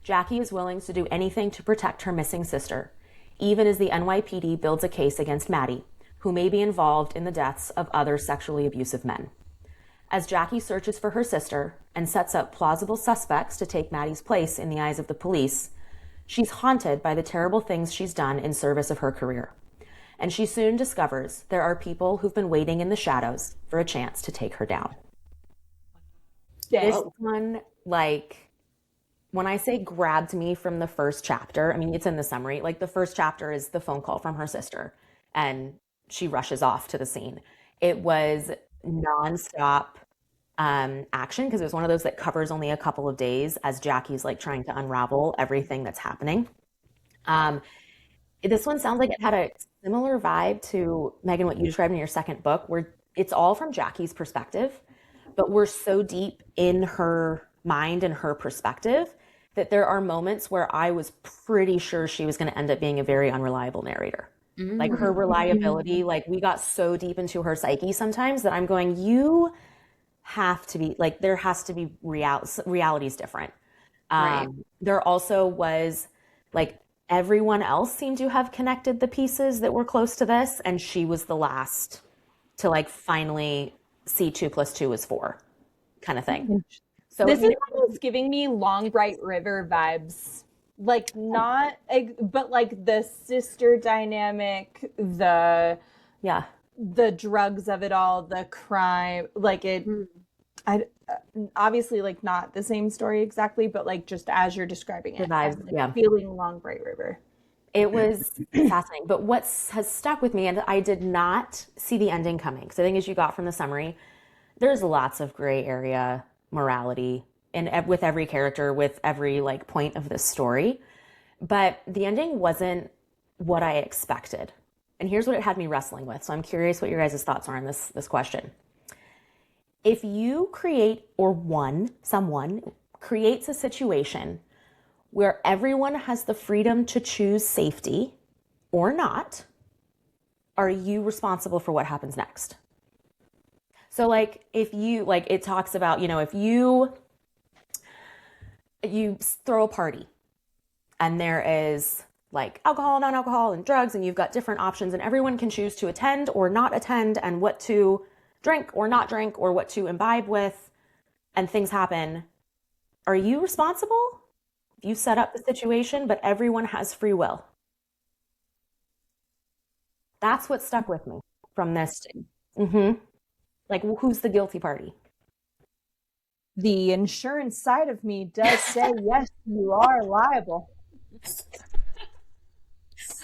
Jackie is willing to do anything to protect her missing sister, even as the NYPD builds a case against Maddie, who may be involved in the deaths of other sexually abusive men. As Jackie searches for her sister and sets up plausible suspects to take Maddie's place in the eyes of the police, she's haunted by the terrible things she's done in service of her career. And she soon discovers there are people who've been waiting in the shadows for a chance to take her down. This one, like, when I say grabbed me from the first chapter, I mean, it's in the summary. Like, the first chapter is the phone call from her sister, and she rushes off to the scene. It was nonstop action, because it was one of those that covers only a couple of days as Jackie's like trying to unravel everything that's happening. This one sounds like it had a similar vibe to, Megan, what you described in your second book, where it's all from Jackie's perspective, but we're so deep in her mind and her perspective that there are moments where I was pretty sure she was going to end up being a very unreliable narrator. Like, her reliability, like, we got so deep into her psyche sometimes that I'm going, you have to be, like, there has to be reality's different. Right. There also was, like, everyone else seemed to have connected the pieces that were close to this, and she was the last to, like, finally see 2 + 2 is 4 kind of thing. So this is almost giving me Long Bright River vibes. Like, not, but like the sister dynamic, the drugs of it all, the crime, like it, obviously, like, not the same story exactly, but like just as you're describing it, vibes, like, feeling Long Bright River. It was fascinating. But what has stuck with me, and I did not see the ending coming, because I think, as you got from the summary, there's lots of gray area morality with every character, with every like point of this story. But the ending wasn't what I expected. And here's what it had me wrestling with. So I'm curious what your guys' thoughts are on this question. If you create, or someone creates a situation where everyone has the freedom to choose safety or not, are you responsible for what happens next? So, like, if you, like, it talks about, you know, if you throw a party and there is like alcohol, non-alcohol, and drugs, and you've got different options, and everyone can choose to attend or not attend, and what to drink or not drink, or what to imbibe with, and things happen, are you responsible? You set up the situation, but everyone has free will. That's what stuck with me from this. Like, who's the guilty party? The insurance side of me does say, yes, you are liable.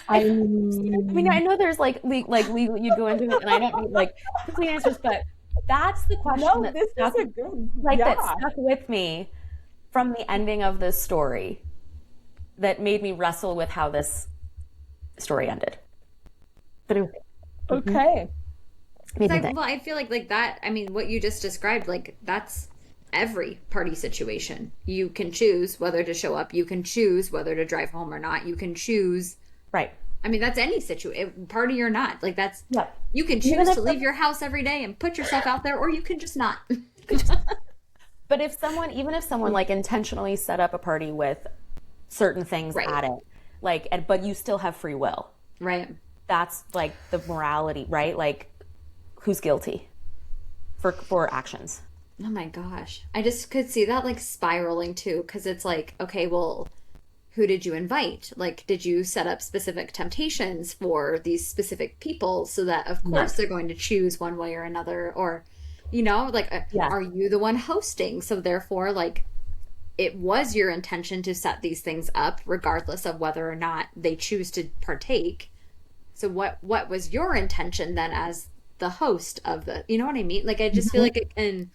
I mean, I know there's like legal, you go into it, and I don't need like complete answers, but that's the question. No, this is a good, that stuck with me from the ending of this story, that made me wrestle with how this story ended. But okay. Well, I feel like that, I mean, what you just described, like, that's every party situation. You can choose whether to show up. You can choose whether to drive home or not. You can choose. Right. I mean, that's any situation, party or not. Like, that's, yep. You can choose to leave your house every day and put yourself out there, or you can just not. But even if someone like intentionally set up a party with certain things at it, like, but you still have free will. Right. That's like the morality, right? Like, who's guilty for actions? Oh my gosh. I just could see that like spiraling too, because it's like, okay, well, who did you invite? Like, did you set up specific temptations for these specific people so that, of course, they're going to choose one way or another? Or, you know, like, are you the one hosting? So therefore, like, it was your intention to set these things up regardless of whether or not they choose to partake. So what was your intention then as the host of the, you know what I mean? Like, I just feel like it can...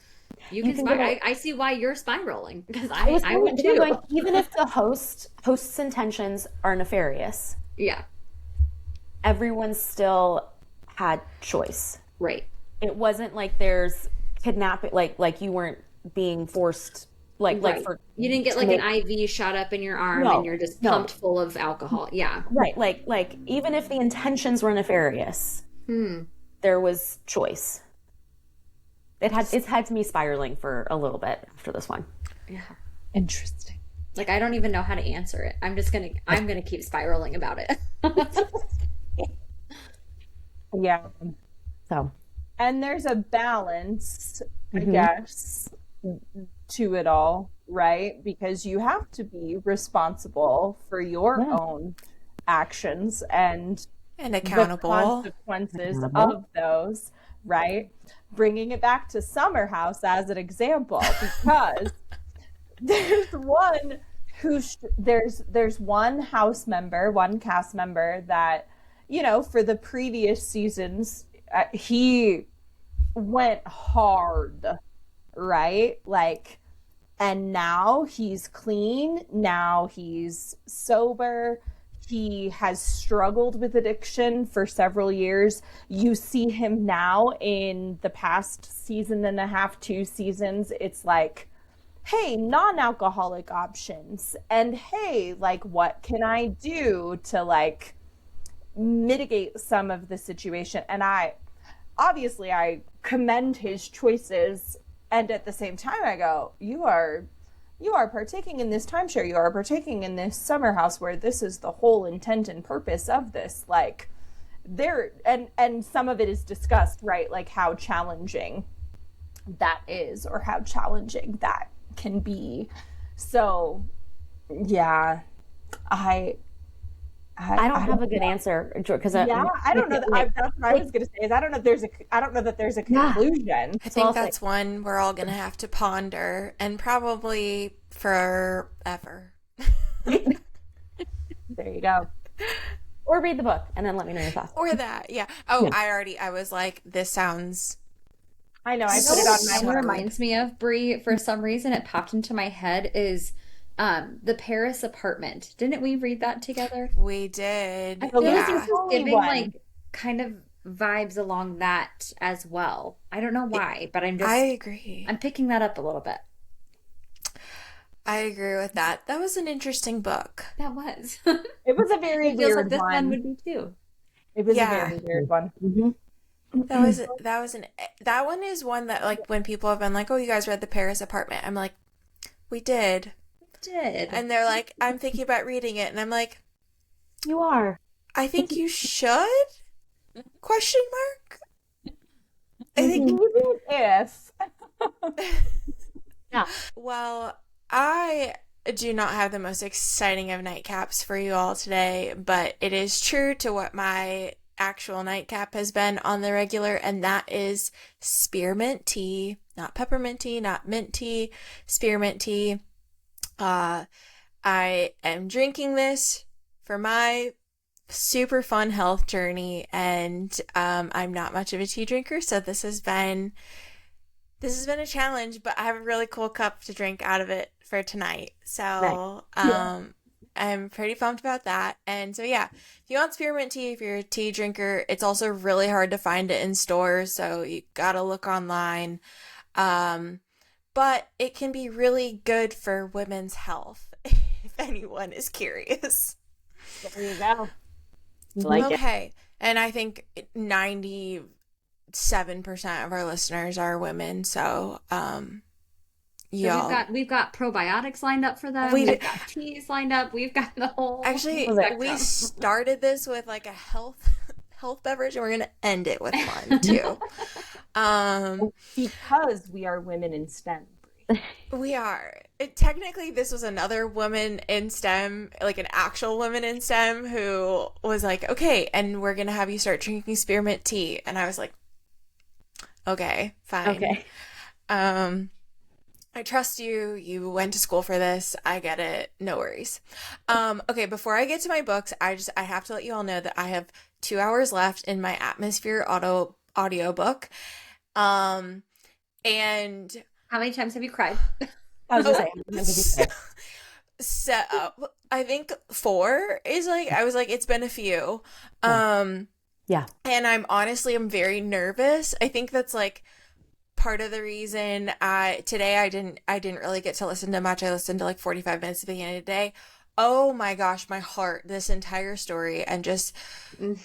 You can spiral. I see why you're spiraling, because I would too. Like, even if the host's intentions are nefarious, everyone still had choice. Right. It wasn't like there's kidnapping, like you weren't being forced, like for you didn't get like an IV shot up in your arm and you're just pumped full of alcohol. Yeah. Right. Like even if the intentions were nefarious, there was choice. It's had me spiraling for a little bit after this one. Yeah. Interesting. Like, I don't even know how to answer it. I'm gonna keep spiraling about it. Yeah. So. And there's a balance I guess, to it all, right? Because you have to be responsible for your own actions and accountable. the consequences of those, right? Bringing it back to Summer House as an example, because there's one there's one house member, one cast member that, you know, for the previous seasons, he went hard, right? Like, and now he's clean, now he's sober. He has struggled with addiction for several years. You see him now in the past season and a half, 2 seasons. It's like, hey, non-alcoholic options. And hey, like, what can I do to like mitigate some of the situation? And I commend his choices. And at the same time, I go, you are partaking in this timeshare. You are partaking in this summer house where this is the whole intent and purpose of this. Like, there, and some of it is discussed, right? Like how challenging that is, or how challenging that can be. So, yeah, I don't have a good answer, because I don't know. That's what I was going to say. Is I don't know that there's a conclusion. I think that's one we're all going to have to ponder, and probably forever. There you go. Or read the book and then let me know your thoughts. Or that, yeah. Oh, yeah. I was like, this sounds. I know. I put it on my. What reminds me of Brie, for some reason, it popped into my head is. The Paris Apartment. Didn't we read that together? We did. I feel like this is giving like kind of vibes along that as well. I don't know why, but I agree. I'm picking that up a little bit. I agree with that. That was an interesting book. That was. It was a very weird like this one. would be too. It was a very weird one. Mm-hmm. That one is one that, like, when people have been like, "Oh, you guys read The Paris Apartment?" I'm like, "We did." And they're like, I'm thinking about reading it, and I'm like, you are. I think you should? Question mark? I think even if. Yeah. Well, I do not have the most exciting of nightcaps for you all today, but it is true to what my actual nightcap has been on the regular, and that is spearmint tea. Not peppermint tea, not mint tea, spearmint tea. I am drinking this for my super fun health journey, and I'm not much of a tea drinker, so this has been a challenge, but I have a really cool cup to drink out of it for tonight. So I'm pretty pumped about that. And so yeah, if you want spearmint tea, if you're a tea drinker, it's also really hard to find it in stores, so you gotta look online. But it can be really good for women's health, if anyone is curious. There you go. Okay. And I think 97% of our listeners are women, so y'all. So we've got probiotics lined up for them. We've got teas lined up. We've got the whole. Actually, we started this with like a health beverage, and we're gonna end it with one too. Because we are women in STEM. We are. Technically, this was another woman in STEM, like an actual woman in STEM, who was like, okay, and we're gonna have you start drinking spearmint tea. And I was like, okay, fine. Okay. I trust you. You went to school for this. I get it. No worries. Okay, before I get to my books, I have to let you all know that I have 2 hours left in my Atmosphere audiobook. And how many times have you cried? I was gonna say. So I think 4 is like, I was like, it's been a few. Yeah. And I'm very nervous. I think that's like part of the reason today I didn't really get to listen to much. I listened to like 45 minutes at the beginning of the day. Oh my gosh, my heart, this entire story, and just the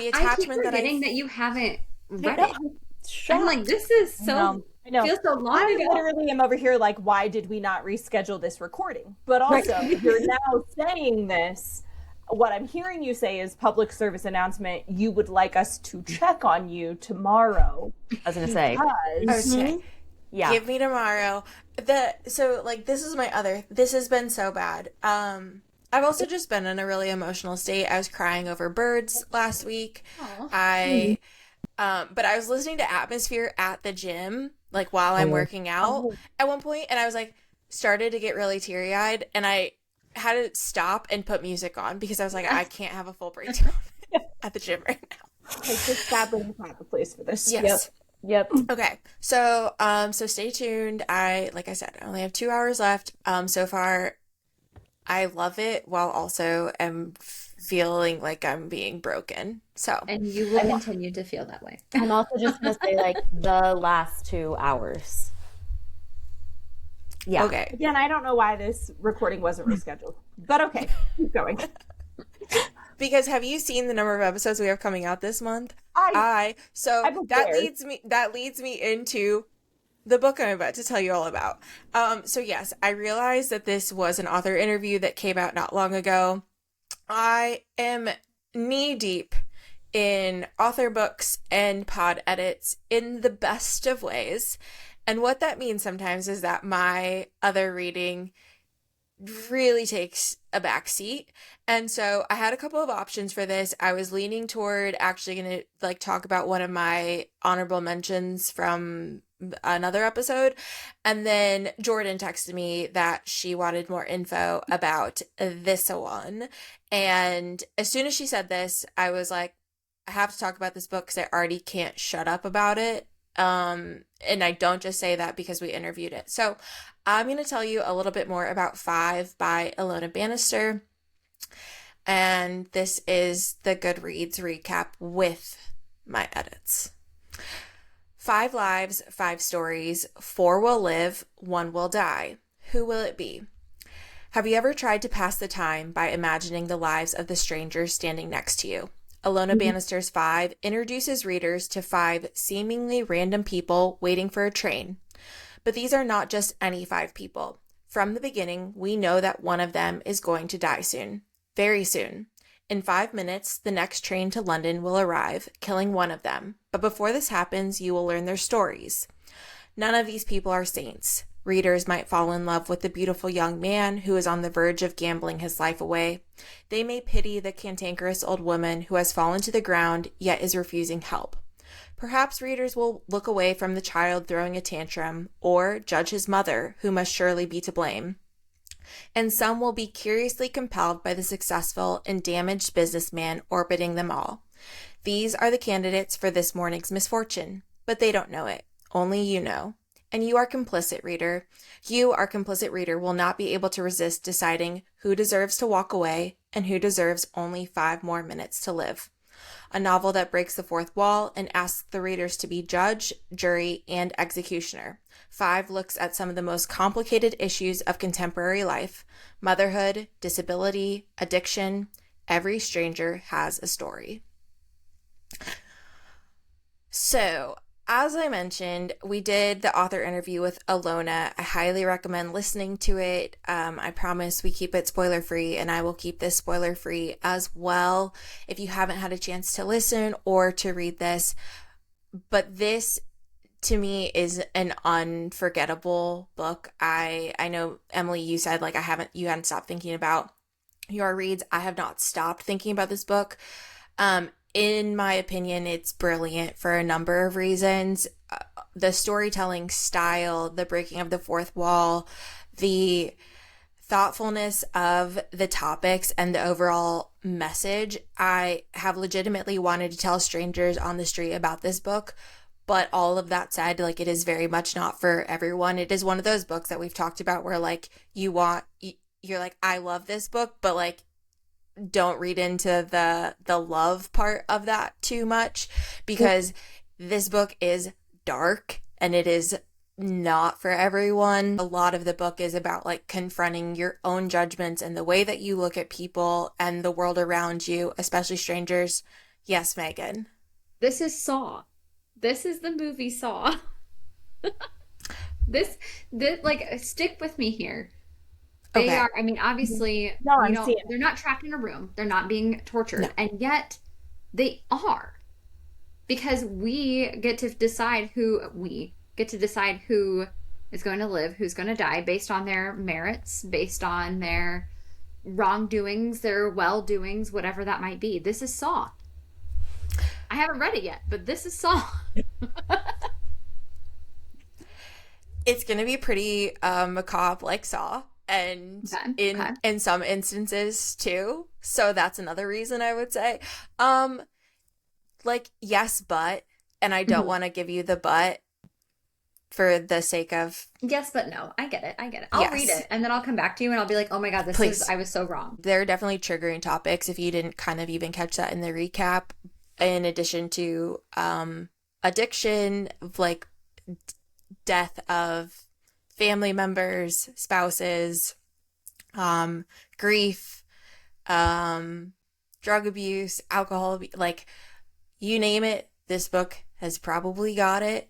attachment that you haven't read it. I'm like, this is so. I know. Feels so long I ago. literally am over here like, why did we not reschedule this recording? But also, you're now saying this what I'm hearing you say is public service announcement. You would like us to check on you tomorrow. I was gonna say, Okay. yeah. Give me tomorrow. So like this has been so bad. I've also just been in a really emotional state. I was crying over birds last week. But I was listening to Atmosphere at the gym, like while I'm working out at one point, and I was like, started to get really teary-eyed, and I had to stop and put music on because I was like, I can't have a full breakdown at the gym right now. It's just sadly not the place for this. Yes. Yep. Okay. So stay tuned. Like I said, I only have 2 hours left. So far, I love it while also am feeling like I'm being broken. So, And you will continue to feel that way. I'm also just gonna say like the last 2 hours. Yeah. okay. Again, I don't know why this recording wasn't rescheduled, but okay, keep going. Because have you seen the number of episodes we have coming out this month? I'm That prepared. leads me into the book I'm about to tell you all about. So yes, I realized that this was an author interview that came out not long ago. I am knee deep in author books and pod edits in the best of ways. And what that means sometimes is that my other reading really takes a back seat. And so I had a couple of options for this. I was leaning toward actually going to like talk about one of my honorable mentions from another episode. And then Jordan texted me that she wanted more info about this one. And as soon as she said this, I was like, I have to talk about this book because I already can't shut up about it. And I don't just say that because we interviewed it. So I'm going to tell you a little bit more about 5 by Ilona Bannister. And this is the Goodreads recap with my edits. 5 lives, 5 stories, 4 will live, 1 will die. Who will it be? Have you ever tried to pass the time by imagining the lives of the strangers standing next to you? Ilona Bannister's 5 introduces readers to 5 seemingly random people waiting for a train. But these are not just any 5 people. From the beginning, we know that one of them is going to die soon. Very soon. In 5 minutes, the next train to London will arrive, killing one of them. But before this happens, you will learn their stories. None of these people are saints. Readers might fall in love with the beautiful young man who is on the verge of gambling his life away. They may pity the cantankerous old woman who has fallen to the ground yet is refusing help. Perhaps readers will look away from the child throwing a tantrum or judge his mother, who must surely be to blame. And some will be curiously compelled by the successful and damaged businessman orbiting them all. These are the candidates for this morning's misfortune, but they don't know it. Only you know. And you are complicit, reader. You, our complicit reader, will not be able to resist deciding who deserves to walk away and who deserves only 5 more minutes to live. A novel that breaks the fourth wall and asks the readers to be judge, jury, and executioner. 5 looks at some of the most complicated issues of contemporary life: motherhood, disability, addiction. Every stranger has a story. So, as I mentioned, we did the author interview with Ilona. I highly recommend listening to it. I promise we keep it spoiler free, and I will keep this spoiler free as well if you haven't had a chance to listen or to read this. But this, to me, is an unforgettable book. I know, Emily, you said like you hadn't stopped thinking about your reads. I have not stopped thinking about this book. In my opinion, it's brilliant for a number of reasons. The storytelling style, the breaking of the fourth wall, the thoughtfulness of the topics, and the overall message. I have legitimately wanted to tell strangers on the street about this book, but all of that said, like, it is very much not for everyone. It is one of those books that we've talked about where, like, you're like, I love this book, but, like, don't read into the love part of that too much, because this book is dark and it is not for everyone. A lot of the book is about like confronting your own judgments and the way that you look at people and the world around you, especially strangers. Yes, Megan. This is Saw. This is the movie Saw. this like, stick with me here. They Okay. are, I mean, obviously, No, I'm seeing they're not trapped in a room. They're not being No. tortured. And yet they are. Because we get to decide who is going to live, who's going to die based on their merits, based on their wrongdoings, their well doings, whatever that might be. This is Saw. I haven't read it yet, but this is Saw. It's going to be pretty macabre like Saw, and Okay. Okay. in some instances too. So that's another reason I would say. Like, yes, but, and I don't Mhm. want to give you the but for the sake of, Yes, but no. I get it. I'll read yes, it and then I'll come back to you and I'll be like, oh my God, please. I was so wrong. There are definitely triggering topics if you didn't kind of even catch that in the recap, in addition to addiction, like death of family members, spouses, grief, drug abuse, alcohol, like you name it, this book has probably got it.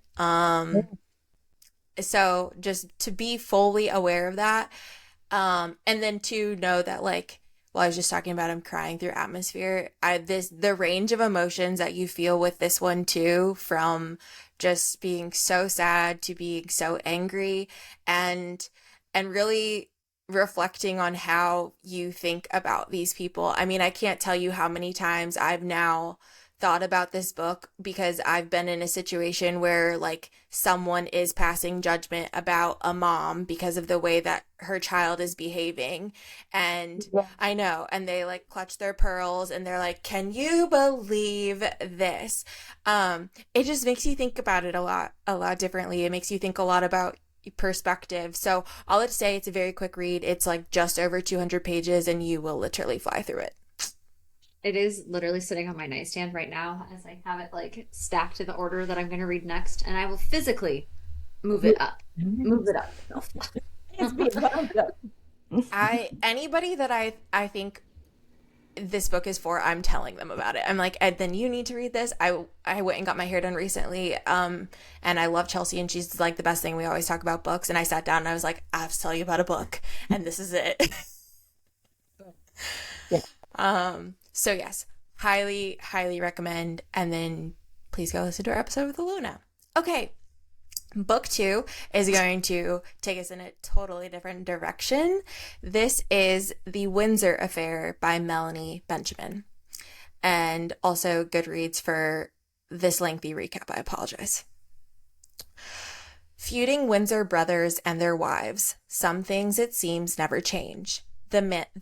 So just to be fully aware of that, and then to know that, like, well, I was just talking about him crying through atmosphere. The range of emotions that you feel with this one too, from just being so sad to being so angry, and really reflecting on how you think about these people. I mean, I can't tell you how many times I've now thought about this book because I've been in a situation where like someone is passing judgment about a mom because of the way that her child is behaving. And I know, and they like clutch their pearls and they're like, can you believe this? It just makes you think about it a lot differently. It makes you think a lot about perspective. So I'll just say it's a very quick read. It's like just over 200 pages and you will literally fly through it. It is literally sitting on my nightstand right now as I have it like stacked to the order that I'm going to read next, and I will physically move it up. Move it up. it's being wound up. Anybody that I think this book is for, I'm telling them about it. I'm like, Ed, then you need to read this. I went and got my hair done recently, and I love Chelsea, and she's like the best thing. We always talk about books, and I sat down and I was like, I have to tell you about a book, and this is it. Yeah. So yes, highly, highly recommend. And then please go listen to our episode with Ilona. Okay. Book 2 is going to take us in a totally different direction. This is The Windsor Affair by Melanie Benjamin. And also Goodreads for this lengthy recap. I apologize. Feuding Windsor brothers and their wives. Some things, it seems, never change. The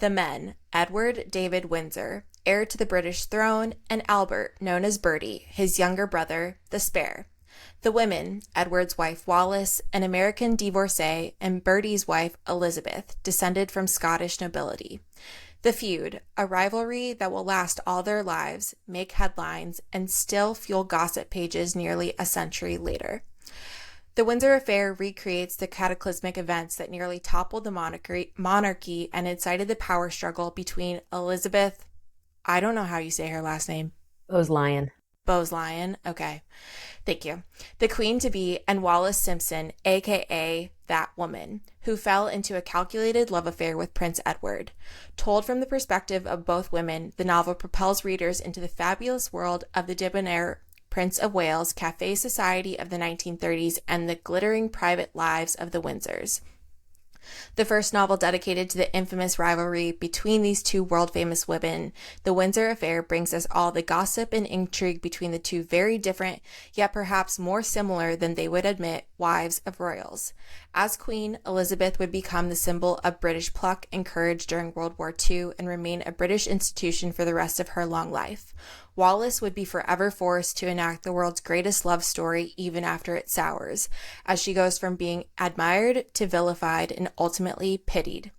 men, Edward David Windsor, heir to the British throne, and Albert, known as Bertie, his younger brother, the Spare. The women, Edward's wife Wallis, an American divorcee, and Bertie's wife Elizabeth, descended from Scottish nobility. The feud, a rivalry that will last all their lives, make headlines, and still fuel gossip pages nearly a century later. The Windsor Affair recreates the cataclysmic events that nearly toppled the monarchy and incited the power struggle between Elizabeth, I don't know how you say her last name. Bowes-Lyon. Bowes-Lyon, okay. Thank you. The Queen-to-be, and Wallis Simpson, a.k.a. That Woman, who fell into a calculated love affair with Prince Edward. Told from the perspective of both women, the novel propels readers into the fabulous world of the debonair Prince of Wales cafe society of the 1930s and the glittering private lives of the Windsors. The first novel dedicated to the infamous rivalry between these two world-famous women, The Windsor Affair brings us all the gossip and intrigue between the two very different, yet perhaps more similar than they would admit, wives of royals. As Queen, Elizabeth would become the symbol of British pluck and courage during World War II and remain a British institution for the rest of her long life. Wallis would be forever forced to enact the world's greatest love story even after it sours, as she goes from being admired to vilified and ultimately pitied.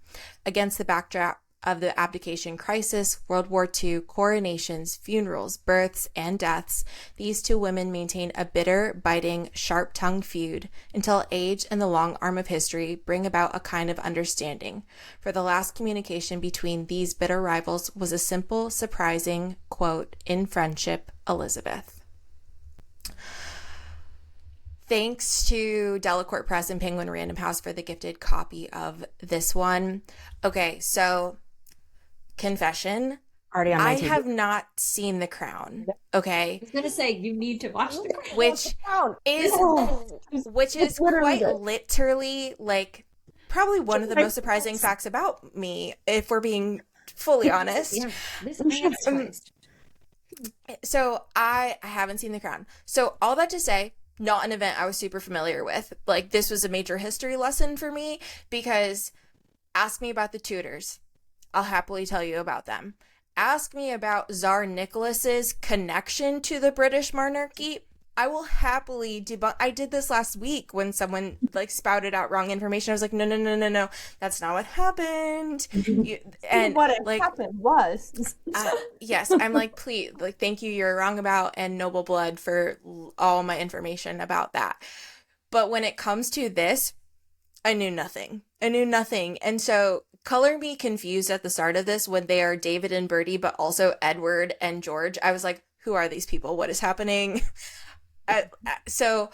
Against the backdrop of the abdication crisis, World War II, coronations, funerals, births, and deaths, these two women maintain a bitter, biting, sharp-tongued feud until age and the long arm of history bring about a kind of understanding. For the last communication between these bitter rivals was a simple, surprising, quote, "In friendship, Elizabeth." Thanks to Delacorte Press and Penguin Random House for the gifted copy of this one. Okay, so confession. Already on my I TV. have not seen The Crown. Okay, I was gonna say you need to watch The Crown. which is quite literally like probably one of the most surprising facts about me, if we're being fully honest. Yeah, this man is twice. So I haven't seen The Crown. So all that to say, not an event I was super familiar with. Like, this was a major history lesson for me, because ask me about the Tudors. I'll happily tell you about them. Ask me about Tsar Nicholas's connection to the British monarchy. I will happily debunk. I did this last week when someone like spouted out wrong information. I was like, no, that's not what happened. And what happened was, yes, I'm like, please, like, thank you. You're wrong about and noble blood for all my information about that. But when it comes to this, I knew nothing. And so color me confused at the start of this when they are David and Bertie, but also Edward and George. I was like, who are these people? What is happening? So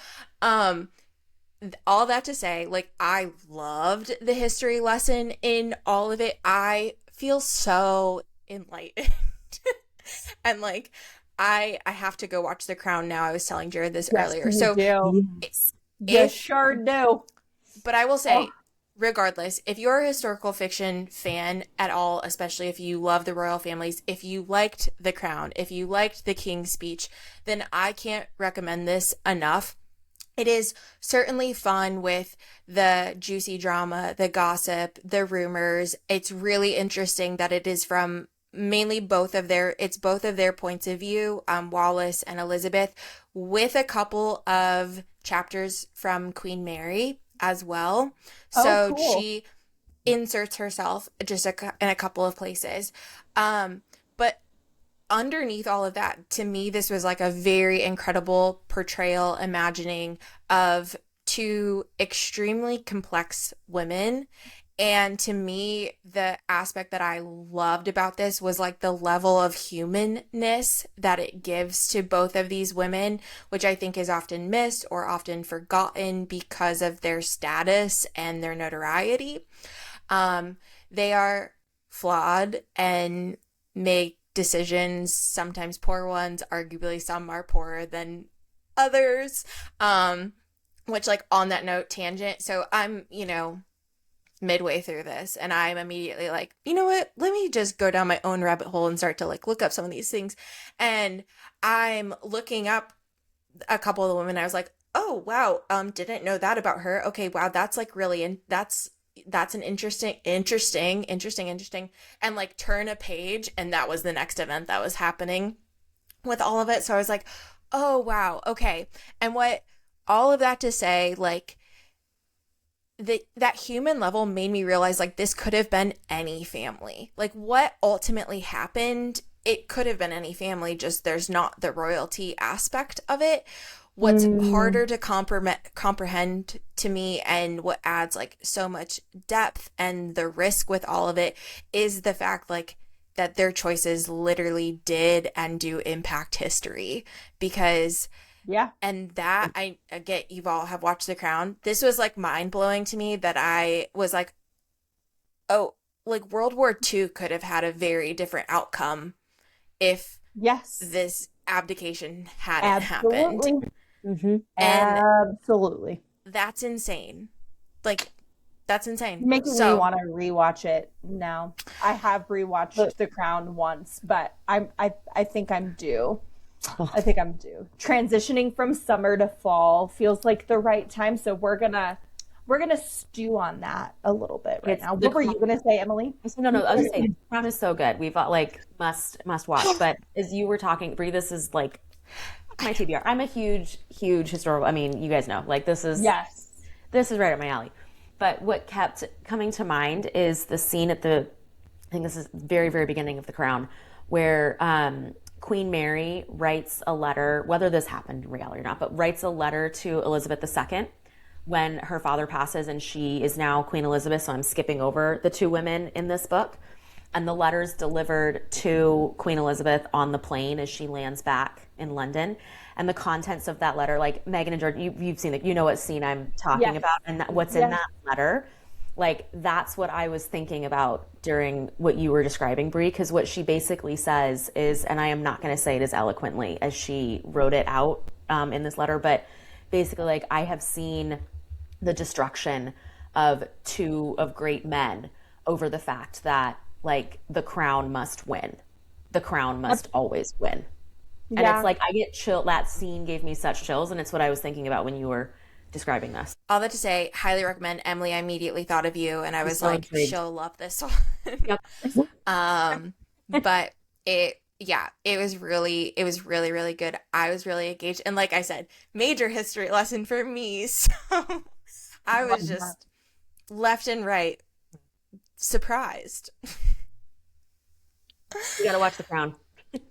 all that to say, like, I loved the history lesson in all of it. I feel so enlightened. And like, I have to go watch The Crown now. I was telling Jared this earlier. So you sure do. But I will say, regardless, if you're a historical fiction fan at all, especially if you love the royal families, if you liked The Crown, if you liked The King's Speech, then I can't recommend this enough. It is certainly fun with the juicy drama, the gossip, the rumors. It's really interesting that it is from mainly both of their points of view, Wallace and Elizabeth, with a couple of chapters from Queen Mary as well. So cool. She inserts herself just in a couple of places. But underneath all of that, to me, this was like a very incredible portrayal, imagining of two extremely complex women. And to me, the aspect that I loved about this was like the level of humanness that it gives to both of these women, which I think is often missed or often forgotten because of their status and their notoriety. They are flawed and make decisions, sometimes poor ones. Arguably, some are poorer than others. Which, like, on that note, tangent. So I'm, midway through this, and I'm immediately like, you know what, let me just go down my own rabbit hole and start to like look up some of these things. And I'm looking up a couple of the women. I was like, oh wow, didn't know that about her. Okay, wow, that's like really that's an interesting, and like turn a page, and that was the next event that was happening with all of it. So I was like, oh wow, okay. And what all of that to say, like, that human level made me realize, like, this could have been any family. Like, what ultimately happened, it could have been any family, just there's not the royalty aspect of it. What's harder to comprehend to me, and what adds like so much depth and the risk with all of it, is the fact like that their choices literally did and do impact history. Because and that, I get, you've all have watched The Crown. This was like mind blowing to me, that I was like, oh, like World War II could have had a very different outcome if this abdication hadn't happened. Mm-hmm. And absolutely, that's insane. Like, that's insane. Making me want to rewatch it now. I have rewatched The Crown once, but I think I'm due. Transitioning from summer to fall feels like the right time, so we're gonna stew on that a little bit right now. What were you gonna say, Emily? No, I was gonna say, The Crown is so good. We've got like must watch. But as you were talking, Brie, this is like my TBR. I'm a huge historical. I mean, you guys know, like, this is right up my alley. But what kept coming to mind is the scene at I think this is very, very beginning of The Crown, where Queen Mary writes a letter, whether this happened in reality or not, but writes a letter to Elizabeth II when her father passes, and she is now Queen Elizabeth. So I'm skipping over the two women in this book. And the letter's delivered to Queen Elizabeth on the plane as she lands back in London. and the contents of that letter, like Megan and Jordan, you've seen it, you know what scene I'm talking Yes. about, and what's in that letter. Like, that's what I was thinking about during what you were describing, Brie, because what she basically says is, and I am not going to say it as eloquently as she wrote it out in this letter, but basically, like, I have seen the destruction of two of great men over the fact that, like, the crown must win. The crown must always win. And it's like, I get chill. That scene gave me such chills, and it's what I was thinking about when you were describing this. All that to say, highly recommend. Emily, I immediately thought of you, and I was so like, intrigued. she'll love this one. Yep. But it was really, really good. I was really engaged, and like I said, major history lesson for me. So I was just left and right surprised. You gotta watch The Crown.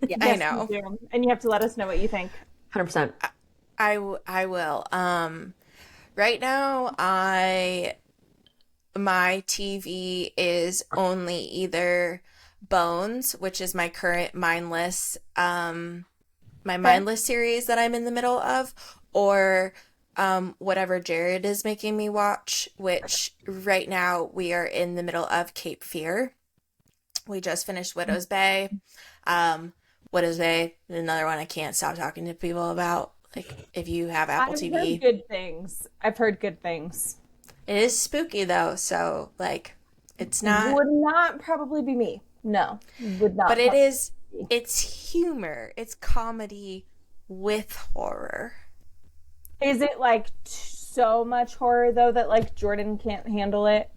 Yeah, I know. You do. And you have to let us know what you think. 100%. I will. Right now, my TV is only either Bones, which is my current mindless, mindless series that I'm in the middle of, or whatever Jared is making me watch, which right now we are in the middle of Cape Fear. We just finished Widow's Bay. Widow's Bay, another one I can't stop talking to people about. Like, if you have Apple TV. I've heard good things. I've heard good things. It is spooky though, so like, it's not. Would not probably be me. No, would not. But it is. It's humor. It's comedy with horror. Is it like so much horror though that like Jordan can't handle it?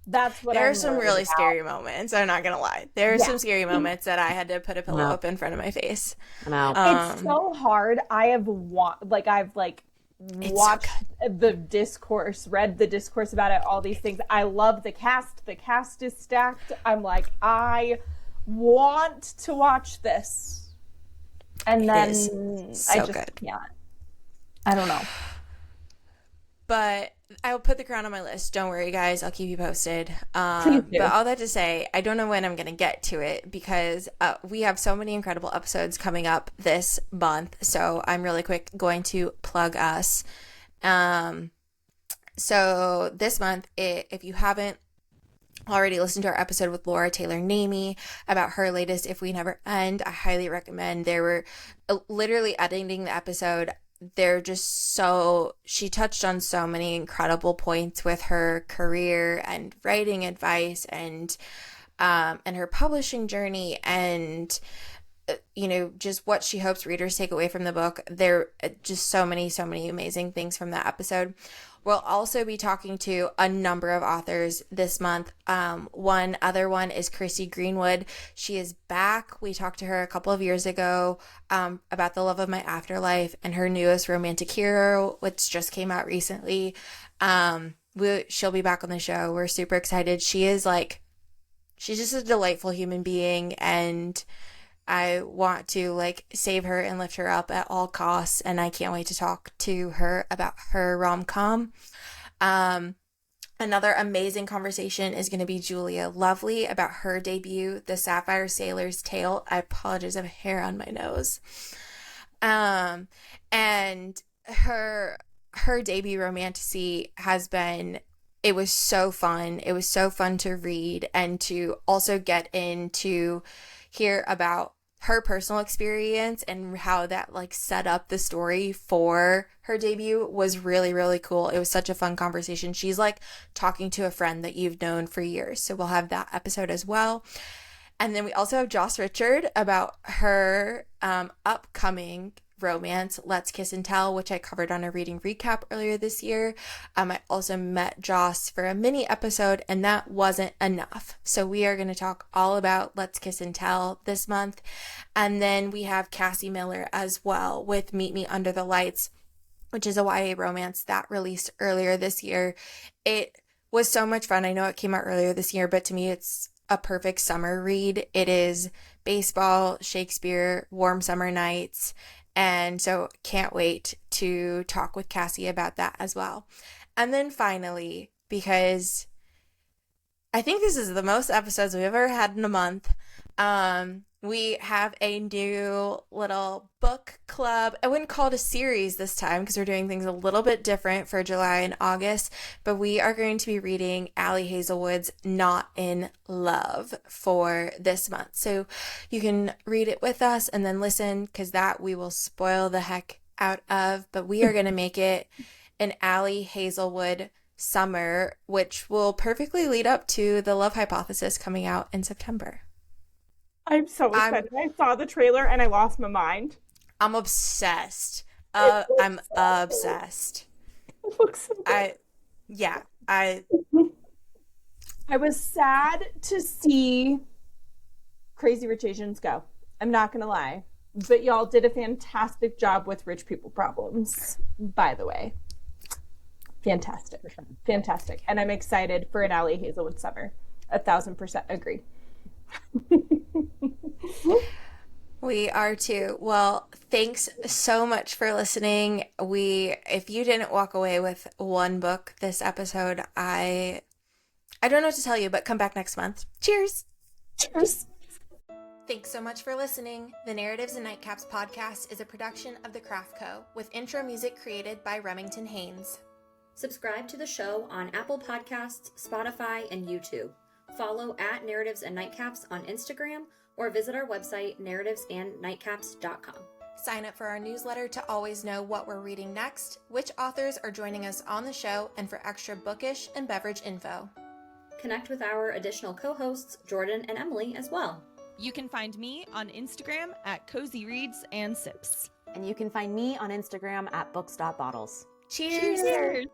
That's what there I'm are some worried really about. scary moments. I'm not gonna lie. There are some scary moments that I had to put a pillow up in front of my face. I'm out. It's so hard. I've watched the discourse, read the discourse about it, all these things. I love the cast. The cast is stacked. I'm like, I want to watch this. And then I just can't. I don't know. But I'll put The Crown on my list. Don't worry, guys. I'll keep you posted. Please do. But all that to say, I don't know when I'm going to get to it because we have so many incredible episodes coming up this month. So I'm really quick going to plug us. So this month, if you haven't already listened to our episode with Laura Taylor Namey about her latest If We Never End, I highly recommend. They were literally editing the episode. They're just so, she touched on so many incredible points with her career and writing advice and her publishing journey and just what she hopes readers take away from the book. There are just so many amazing things from that episode. We'll also be talking to a number of authors this month. One other one is Chrissy Greenwood. She is back. We talked to her a couple of years ago about The Love of My Afterlife and her newest romantic hero, which just came out recently. She'll be back on the show. We're super excited. She's just a delightful human being, and I want to save her and lift her up at all costs, and I can't wait to talk to her about her rom-com. Another amazing conversation is going to be Julia Lovely about her debut, The Sapphire Sailor's Tale. I apologize, I have hair on my nose. And her debut romantasy has been, it was so fun. It was so fun to read and to also get into hear about her personal experience and how that set up the story for her debut was really, really cool. It was such a fun conversation. She's talking to a friend that you've known for years. So we'll have that episode as well. And then we also have Joss Richard about her upcoming romance, Let's Kiss and Tell, which I covered on a reading recap earlier this year. I also met Joss for a mini episode, and that wasn't enough. So we are going to talk all about Let's Kiss and Tell this month. And then we have Cassie Miller as well with Meet Me Under the Lights, which is a YA romance that released earlier this year. It was so much fun. I know it came out earlier this year, but to me it's a perfect summer read. It is baseball, Shakespeare, warm summer nights. And so can't wait to talk with Cassie about that as well. And then finally, because I think this is the most episodes we've ever had in a month, We have a new little book club. I wouldn't call it a series this time because we're doing things a little bit different for July and August, but we are going to be reading Allie Hazelwood's Not in Love for this month. So you can read it with us and then listen, because that we will spoil the heck out of, but we are going to make it an Allie Hazelwood summer, which will perfectly lead up to The Love Hypothesis coming out in September. I'm so excited. I saw the trailer and I lost my mind. I'm obsessed. I'm obsessed. It looks so good. I was sad to see Crazy Rich Asians go. I'm not gonna lie. But y'all did a fantastic job with Rich People Problems, by the way. Fantastic. Fantastic. And I'm excited for an Allie Hazelwood summer. 1,000% agree. We are too. Well, thanks so much for listening. If you didn't walk away with one book this episode, I don't know what to tell you, but come back next month. Cheers. Cheers. Thanks so much for listening. The Narratives and Nightcaps podcast is a production of The Craft Co. with intro music created by Remington Haynes. Subscribe to the show on Apple Podcasts, Spotify, and YouTube. Follow at Narratives and Nightcaps on Instagram, or visit our website, narrativesandnightcaps.com. Sign up for our newsletter to always know what we're reading next, which authors are joining us on the show, and for extra bookish and beverage info. Connect with our additional co-hosts, Jordan and Emily, as well. You can find me on Instagram at Cozy Reads and Sips. And you can find me on Instagram at books.bottles. Cheers! Cheers!